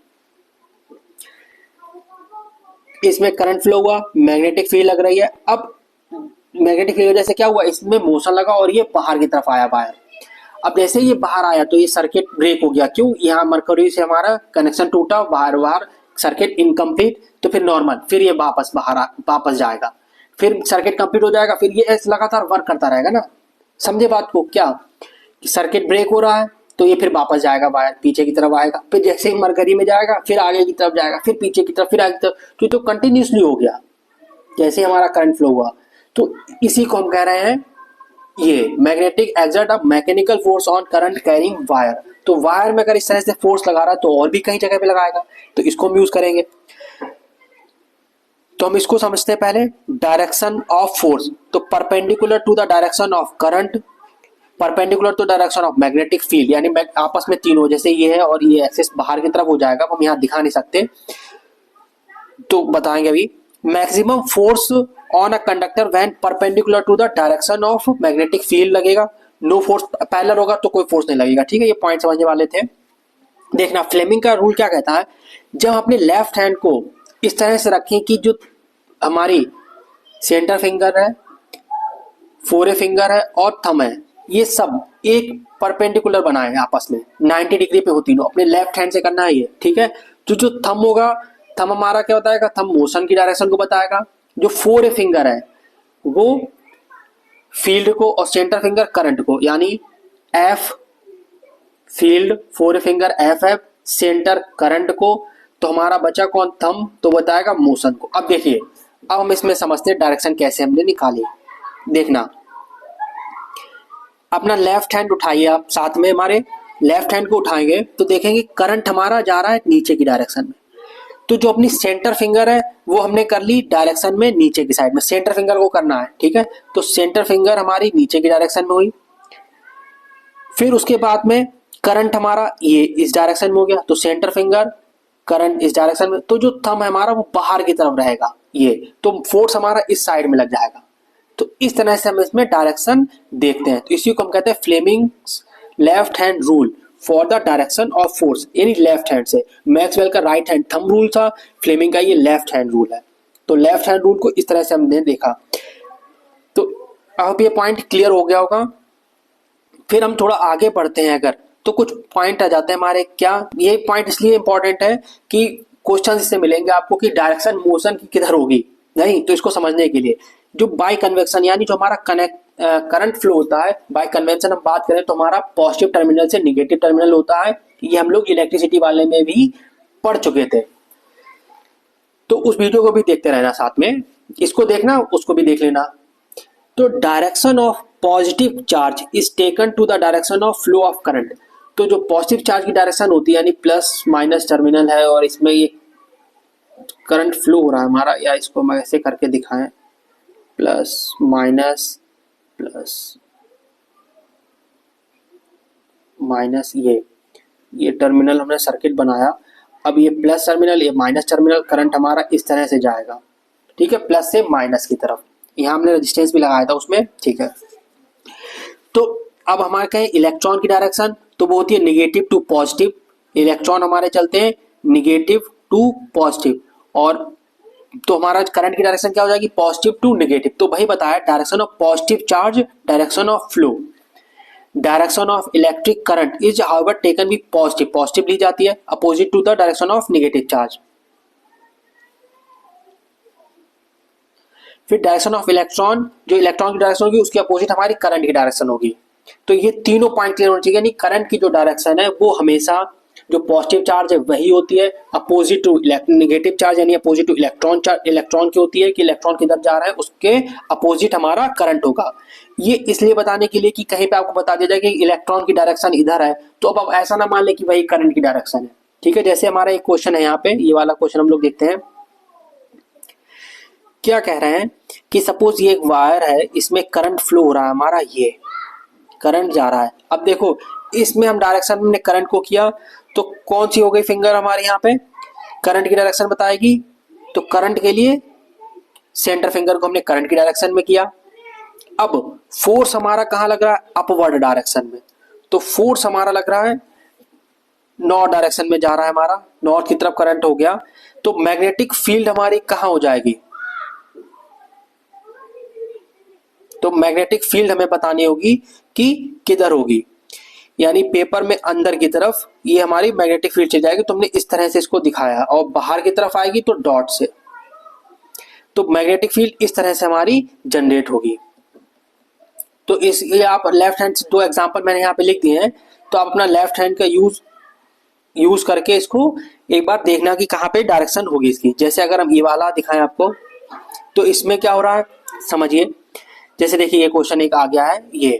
इसमें करंट फ्लो हुआ, मैग्नेटिक फील्ड लग रही है। अब मैग्नेटिक फील्ड की वजह से क्या हुआ, इसमें मोशन लगा और ये बाहर की तरफ आया वायर। अब जैसे ये बाहर आया तो ये सर्किट ब्रेक हो गया, क्यों, यहाँ मरकरी से हमारा कनेक्शन टूटा, बाहर बाहर सर्किट इनकम्प्लीट। तो फिर नॉर्मल, फिर ये वापस वापस जाएगा, फिर सर्किट कंप्लीट हो जाएगा, फिर ये ऐसे लगातार वर्क करता रहेगा ना। समझे बात को, क्या सर्किट ब्रेक हो रहा है तो ये फिर वापस जाएगा, वायर पीछे की तरफ आएगा, फिर जैसे ही मरकरी में जाएगा फिर आगे की तरफ जाएगा, फिर पीछे की तरफ, फिर आगे की तरफ, तो कंटिन्यूसली हो गया जैसे हमारा करंट फ्लो हुआ। तो इसी को हम कह रहे हैं ये magnetic exert a mechanical force on current carrying wire. तो वायर में अगर इस तरह से फोर्स लगा रहा है तो और भी कई जगह पे लगाएगा, तो इसको हम यूज करेंगे। तो हम इसको समझते हैं पहले, डायरेक्शन ऑफ फोर्स। तो perpendicular to the direction of current, perpendicular to direction of magnetic field, यानी आपस में तीनों, जैसे ये है और ये एक्सिस बाहर की तरफ हो जाएगा, हम यहाँ दिखा नहीं सकते तो बताएंगे अभी। Maximum force on a conductor when perpendicular to the direction of magnetic field लगेगा, नो फोर्स, पैरेलल होगा तो कोई फोर्स नहीं लगेगा, ठीक है। ये पॉइंट समझने वाले थे। देखना फ्लेमिंग का रूल क्या कहता है, जब अपने लेफ्ट हैंड को इस तरह से रखें कि जो हमारी सेंटर फिंगर है, फोरे फिंगर है और थंब है, ये सब एक परपेंडिकुलर बनाए आपस में 90 डिग्री पे होती, अपने लेफ्ट हैंड से करना है ये, ठीक है। तो जो थंब होगा, थंब हमारा क्या बताएगा, थंब मोशन की डायरेक्शन को बताएगा। जो फोर फिंगर है वो फील्ड को, और सेंटर फिंगर करंट को, यानी F field, four finger F F, centre current को, तो हमारा बचा कौन, थंब, तो बताएगा मोशन को। अब देखिए, अब हम इसमें समझते हैं डायरेक्शन कैसे हमने निकाली। देखना, अपना लेफ्ट हैंड उठाइए आप, साथ में हमारे लेफ्ट हैंड को उठाएंगे तो देखेंगे करंट हमारा जा रहा है नीचे की डायरेक्शन में। तो जो अपनी सेंटर फिंगर है वो हमने कर ली डायरेक्शन में नीचे की साइड में, सेंटर फिंगर को करना है, ठीक है। तो सेंटर फिंगर हमारी नीचे की डायरेक्शन में हुई। फिर उसके बाद में करंट हमारा ये इस डायरेक्शन में हो गया, तो सेंटर फिंगर करंट इस डायरेक्शन में, तो जो थंब है हमारा वो बाहर की तरफ रहेगा, ये तो फोर्स हमारा इस साइड में लग जाएगा। तो इस तरह से हम इसमें डायरेक्शन देखते हैं। तो इसी को हम कहते हैं Fleming's left hand rule for the direction of force, यानी लेफ्ट हैंड से। मैक्सवेल का राइट हैंड थंब रूल था, फ्लेमिंग का ये लेफ्ट हैंड रूल है। तो लेफ्ट हैंड रूल को इस तरह से हमने देखा। तो अब ये पॉइंट क्लियर हो गया होगा। फिर हम थोड़ा आगे बढ़ते हैं अगर, तो कुछ पॉइंट आ जाते हैं हमारे। क्या ये पॉइंट इसलिए इंपॉर्टेंट है कि क्वेश्चन इससे मिलेंगे आपको कि डायरेक्शन मोशन की किधर होगी, नहीं तो इसको समझने के लिए जो बाय कन्वेक्शन यानी जो हमारा करंट फ्लो होता है, बाय कन्वेंशन हम बात करें तो हमारा पॉजिटिव टर्मिनल से निगेटिव टर्मिनल होता है। ये हम लोग इलेक्ट्रिसिटी वाले में भी पढ़ चुके थे, तो उस वीडियो को भी देखते रहना, साथ में इसको देखना, उसको भी देख लेना। तो direction of positive charge is taken to the direction of flow of current. तो जो पॉजिटिव चार्ज की डायरेक्शन होती है यानी प्लस माइनस टर्मिनल है और इसमें ये करंट फ्लो हो रहा है हमारा, या इसको हम ऐसे करके दिखाएं, प्लस माइनस प्लस माइनस, ये टर्मिनल हमने सर्किट बनाया। अब ये प्लस टर्मिनल, ये माइनस टर्मिनल, करंट हमारा इस तरह से जाएगा, ठीक है, प्लस से माइनस की तरफ। यहाँ हमने रेजिस्टेंस भी लगाया था उसमें, ठीक है। तो अब हमारे कहें इलेक्ट्रॉन की डायरेक्शन, तो वो होती है निगेटिव टू पॉजिटिव। इलेक्ट्रॉन हमारे चलते हैं निगेटिव टू पॉजिटिव, और तो हमारा करंट की डायरेक्शन क्या हो जाएगी, पॉजिटिव टू नेगेटिव। तो वही बताया, direction of positive charge, direction of flow. Direction of electric current is however taken भी पॉजिटिव, पॉजिटिव ली जाती है, opposite to the direction of negative charge. फिर डायरेक्शन ऑफ इलेक्ट्रॉन, जो इलेक्ट्रॉन की डायरेक्शन होगी उसके अपोजिट हमारी करंट की डायरेक्शन होगी। तो ये तीनों पॉइंट क्लियर होने चाहिए, यानी करंट की जो डायरेक्शन है वो हमेशा जो पॉजिटिव चार्ज है वही होती है, अपोजिट टू नेगेटिव चार्ज यानी opposite two electron charge electron की होती है कि इलेक्ट्रॉन किधर जा रहा है उसके अपोजिट हमारा करंट होगा। ये इसलिए बताने के लिए कि कहीं पे आपको बता दिया जाए कि इलेक्ट्रॉन की डायरेक्शन इधर है, तो अब ऐसा ना मान ले कि वही करंट की डायरेक्शन है, ठीक है। जैसे हमारा एक क्वेश्चन है यहाँ पे, ये वाला क्वेश्चन हम लोग देखते हैं। क्या कह रहे हैं कि सपोज ये एक वायर है, इसमें करंट फ्लो हो रहा है हमारा, ये करंट जा रहा है। अब देखो इसमें हम डायरेक्शन में करंट को किया, तो कौन सी हो गई फिंगर हमारे यहाँ पे करंट की डायरेक्शन बताएगी, तो करंट के लिए सेंटर फिंगर को हमने करंट की डायरेक्शन में किया। अब फोर्स हमारा कहाँ लग रहा है, अपवर्ड डायरेक्शन में, तो फोर्स हमारा लग रहा है नॉर्थ डायरेक्शन में जा रहा है हमारा, नॉर्थ की तरफ करंट हो गया। तो मैग्नेटिक फील्ड हमारी कहाँ हो जाएगी, तो मैग्नेटिक फील्ड हमें बतानी होगी कि किधर होगी, यानी पेपर में अंदर की तरफ ये हमारी मैग्नेटिक फील्ड चली जाएगी। तो हमने इस तरह से इसको दिखाया, और बाहर की तरफ आएगी तो डॉट से, तो मैग्नेटिक फील्ड इस तरह से हमारी जनरेट होगी। तो इसलिए आप लेफ्ट हैंड से दो एग्जांपल मैंने यहाँ पे लिख दिए हैं, तो आप अपना लेफ्ट हैंड का यूज करके इसको एक बार देखना कि कहाँ पे डायरेक्शन होगी इसकी। जैसे अगर हम ये वाला दिखाएं आपको, तो इसमें क्या हो रहा है समझिए। जैसे देखिए ये क्वेश्चन एक आ गया है, ये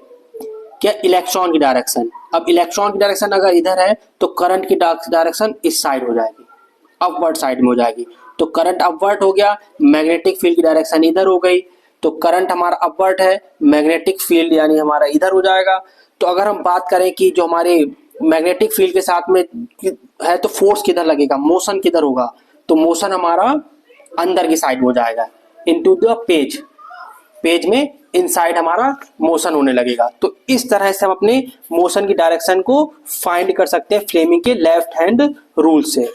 क्या इलेक्ट्रॉन की डायरेक्शन। अब इलेक्ट्रॉन की डायरेक्शन अगर इधर है तो करंट की डायरेक्शन इस साइड हो जाएगी, अपवर्ड साइड में हो जाएगी। तो करंट अपवर्ड हो गया, मैग्नेटिक फील्ड की डायरेक्शन इधर हो गई, तो करंट हमारा अपवर्ड है, मैग्नेटिक फील्ड यानी हमारा इधर हो जाएगा। तो अगर हम बात करें कि जो हमारे मैग्नेटिक फील्ड के साथ में है तो फोर्स किधर लगेगा, मोशन किधर होगा, तो मोशन हमारा अंदर की साइड हो जाएगा, इनटू द पेज में इनसाइड हमारा मोशन होने लगेगा। तो इस तरह से हम अपने मोशन की डायरेक्शन को फाइंड कर सकते हैं फ्लेमिंग के लेफ्ट हैंड रूल से।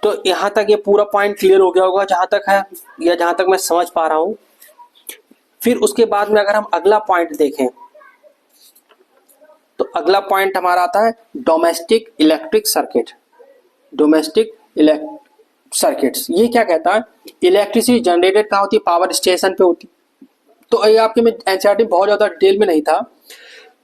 तो यहां तक ये पूरा पॉइंट क्लियर हो गया होगा जहां तक है, या जहां तक मैं समझ पा रहा हूं। फिर उसके बाद में अगर हम अगला पॉइंट देखें, तो अगला पॉइंट हमारा आता है domestic electric circuit. Domestic circuits ये क्या कहता है, इलेक्ट्रिसिटी जनरेटेड कहाँ होती है, पावर स्टेशन पे होती है, तो ये आपके में एनसीईआरटी बहुत ज़्यादा डिटेल में नहीं था,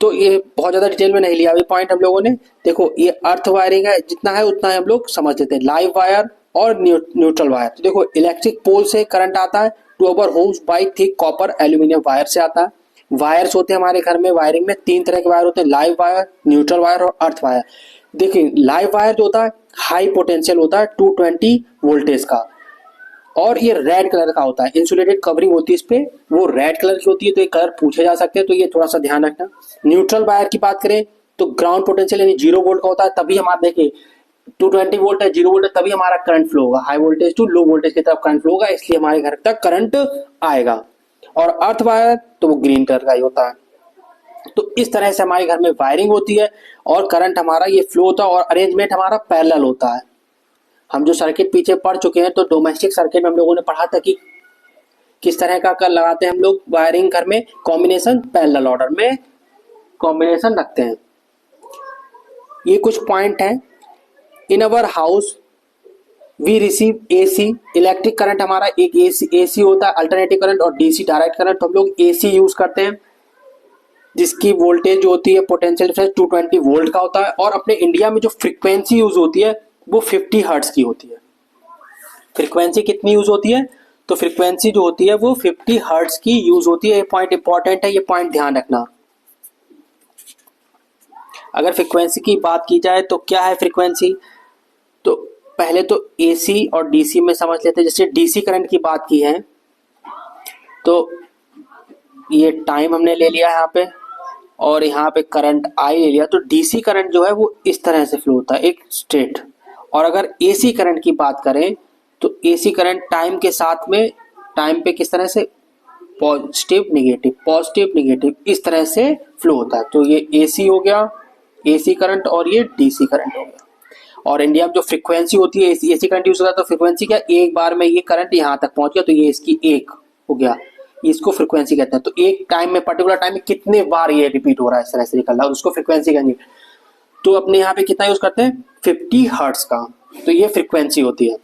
तो ये बहुत ज़्यादा डिटेल में नहीं लिया अभी पॉइंट हम लोगों ने। देखो ये अर्थ वायरिंग है, जितना है उतना ही हम लोग समझ लेते हैं। लाइव वायर और न्यूट्रल वायर। तो देखो इलेक्ट्रिक पोल से करंट आता है to our homes by thick copper aluminium wire से आता है। वायर्स होते हैं हमारे घर में, वायरिंग में 3 तरह के वायर होते हैं, लाइव वायर, न्यूट्रल वायर और अर्थ वायर। देखिए लाइव वायर जो होता है हाई पोटेंशियल होता है 220 वोल्टेज का, और ये रेड कलर का होता है, इंसुलेटेड कवरिंग होती है इस पे, वो रेड कलर की होती है, तो ये कलर पूछे जा सकते हैं, तो ये थोड़ा सा ध्यान रखना। न्यूट्रल वायर की बात करें तो ग्राउंड पोटेंशियल यानी 0 वोल्ट का होता है, तभी हम आप देखिए 220 वोल्ट है, 0 वोल्ट है, तभी हमारा करंट फ्लो होगा, high voltage to low voltage की तरफ करंट फ्लो होगा, इसलिए हमारे घर तक करंट आएगा। और अर्थ वायर तो वो ग्रीन कलर का ही होता है। तो इस तरह से हमारे घर में वायरिंग होती है और करंट हमारा ये फ्लो होता है, और अरेंजमेंट हमारा पैरेलल होता है। हम जो सर्किट पीछे पढ़ चुके हैं, तो डोमेस्टिक सर्किट में हम लोगों ने पढ़ा था कि किस तरह का कर लगाते हैं हम लोग वायरिंग घर में, कॉम्बिनेशन पैरेलल ऑर्डर में कॉम्बिनेशन रखते हैं। ये कुछ पॉइंट हैं। In our house we receive AC, electric current हमारा एक एसी होता है, अल्टरनेटिव करंट, और डीसी डायरेक्ट करंट। तो हम लोग एसी यूज करते हैं, जिसकी वोल्टेज जो होती है पोटेंशियल डिफरेंस 220 वोल्ट का होता है। और अपने इंडिया में जो फ्रीक्वेंसी यूज होती है वो 50 हर्ट्ज की होती है। फ्रीक्वेंसी कितनी यूज होती है? तो फ्रीक्वेंसी जो होती है वो 50 हर्ट्ज की यूज होती है। ये पॉइंट इंपॉर्टेंट है, ये पॉइंट ध्यान रखना। अगर फ्रीक्वेंसी की बात की जाए तो क्या है फ्रीक्वेंसी, तो पहले तो एसी और डीसी में समझ लेते हैं। जैसे डीसी करंट की बात की है तो ये टाइम हमने ले लिया यहाँ पे, और यहाँ पे करंट आई ले लिया। तो डीसी करंट जो है वो इस तरह से फ्लो होता है, एक स्ट्रेट। और अगर एसी करंट की बात करें तो एसी करंट टाइम के साथ में, टाइम पे किस तरह से पॉजिटिव नेगेटिव इस तरह से फ्लो होता है। तो ये एसी हो गया, एसी करंट, और ये डीसी करंट हो गया। और इंडिया में जो फ्रीक्वेंसी होती है एसी करंट यूज होता है, तो फ्रीक्वेंसी क्या, एक बार में ये करंट यहाँ तक पहुंच गया तो ये इसकी एक हो गया, इसको फ्रीक्वेंसी कहते हैं। तो एक टाइम में, पर्टिकुलर टाइम में कितने बार ये रिपीट हो रहा है इस तरह से निकल रहा है, उसको फ्रीक्वेंसी कहेंगे। तो अपने यहाँ पे कितना यूज करते हैं 50 हर्ट्ज का, तो ये फ्रीक्वेंसी होती है।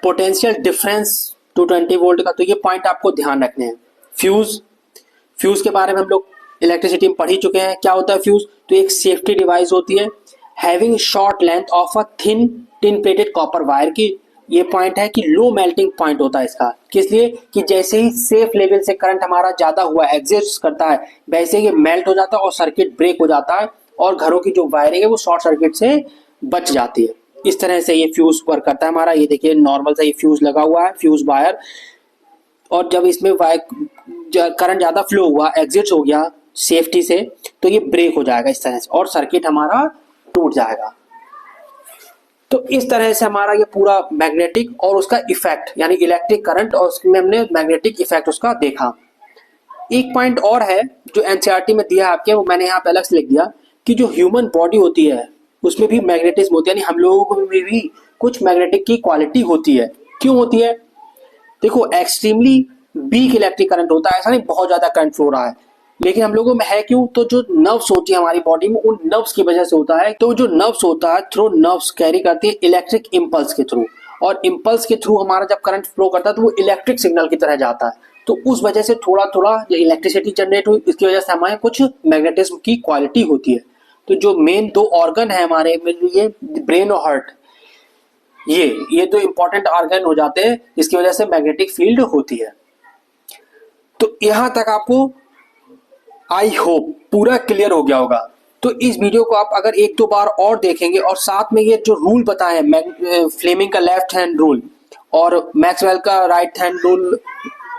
पोटेंशियल डिफरेंस 220 वोल्ट का, तो ये पॉइंट आपको ध्यान रखने हैं। फ्यूज के बारे में हम लोग इलेक्ट्रिसिटी में पढ़ ही चुके हैं। क्या होता है फ्यूज, तो एक सेफ्टी डिवाइस होती है, having short length of a thin tin plated copper wire की। ये पॉइंट है कि लो मेल्टिंग पॉइंट होता है इसका, किस लिए कि जैसे ही सेफ लेवल से करंट हमारा ज्यादा हुआ एग्जिस्ट करता है, वैसे ही ये मेल्ट हो जाता है और सर्किट ब्रेक हो जाता है, और घरों की जो वायरिंग है वो शॉर्ट सर्किट से बच जाती है। इस तरह से ये फ्यूज वर्क करता है हमारा। ये देखिए नॉर्मल सा ये फ्यूज लगा हुआ है, फ्यूज वायर, और जब इसमें करंट ज्यादा फ्लो हुआ, एग्जिट हो गया सेफ्टी से, तो ये ब्रेक हो जाएगा इस तरह से, और सर्किट हमारा टूट जाएगा। तो इस तरह से हमारा ये पूरा मैग्नेटिक और उसका इफेक्ट, यानी इलेक्ट्रिक करंट और उसमें हमने मैग्नेटिक इफेक्ट उसका देखा। एक पॉइंट और है जो एनसीईआरटी में दिया है आपके, वो मैंने यहाँ पे अलग से लिख दिया कि जो ह्यूमन बॉडी होती है उसमें भी मैग्नेटिज्म होती है, यानी हम लोगों में भी कुछ मैग्नेटिक की क्वालिटी होती है। क्यों होती है? देखो एक्सट्रीमली वीक इलेक्ट्रिक करंट होता है, ऐसा नहीं बहुत ज्यादा करंट फ्लो रहा है, लेकिन हम लोगों में है क्यों, तो जो नर्व्स होती है हमारी बॉडी में, उन नर्व्स की वजह से होता है। तो जो नर्व्स होता है, थ्रू नर्व्स कैरी करती है इलेक्ट्रिक इम्पल्स के थ्रू, और इम्पल्स के थ्रू हमारा जब करंट फ्लो करता है तो वो इलेक्ट्रिक सिग्नल की तरह जाता है। तो उस वजह से थोड़ा थोड़ा जो इलेक्ट्रिसिटी जनरेट हुई, इसकी वजह से हमारे कुछ मैग्नेटिज्म की क्वालिटी होती है। तो जो मेन 2 ऑर्गन है हमारे में, ये ब्रेन और हार्ट, ये 2 इंपॉर्टेंट ऑर्गन हो जाते हैं, इसकी वजह से मैग्नेटिक फील्ड होती है। तो यहां तक आपको आई होप पूरा क्लियर हो गया होगा। तो इस वीडियो को आप अगर 1-2 बार और देखेंगे, और साथ में ये जो रूल बताए, फ्लेमिंग का लेफ्ट हैंड रूल और मैक्सवेल का राइट हैंड रूल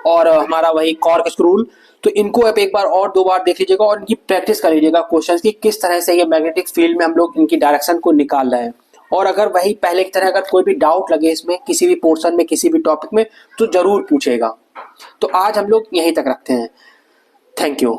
और हमारा वही कॉर्क रूल, तो इनको आप एक बार और 2 बार देख लीजिएगा और इनकी प्रैक्टिस कर लीजिएगा क्वेश्चंस की, किस तरह से ये मैग्नेटिक फील्ड में हम लोग इनकी डायरेक्शन को निकाल रहे हैं। और अगर वही पहले की तरह अगर कोई भी डाउट लगे इसमें, किसी भी पोर्शन में, किसी भी टॉपिक में, तो जरूर पूछेगा। तो आज हम लोग यहीं तक रखते हैं। Thank you.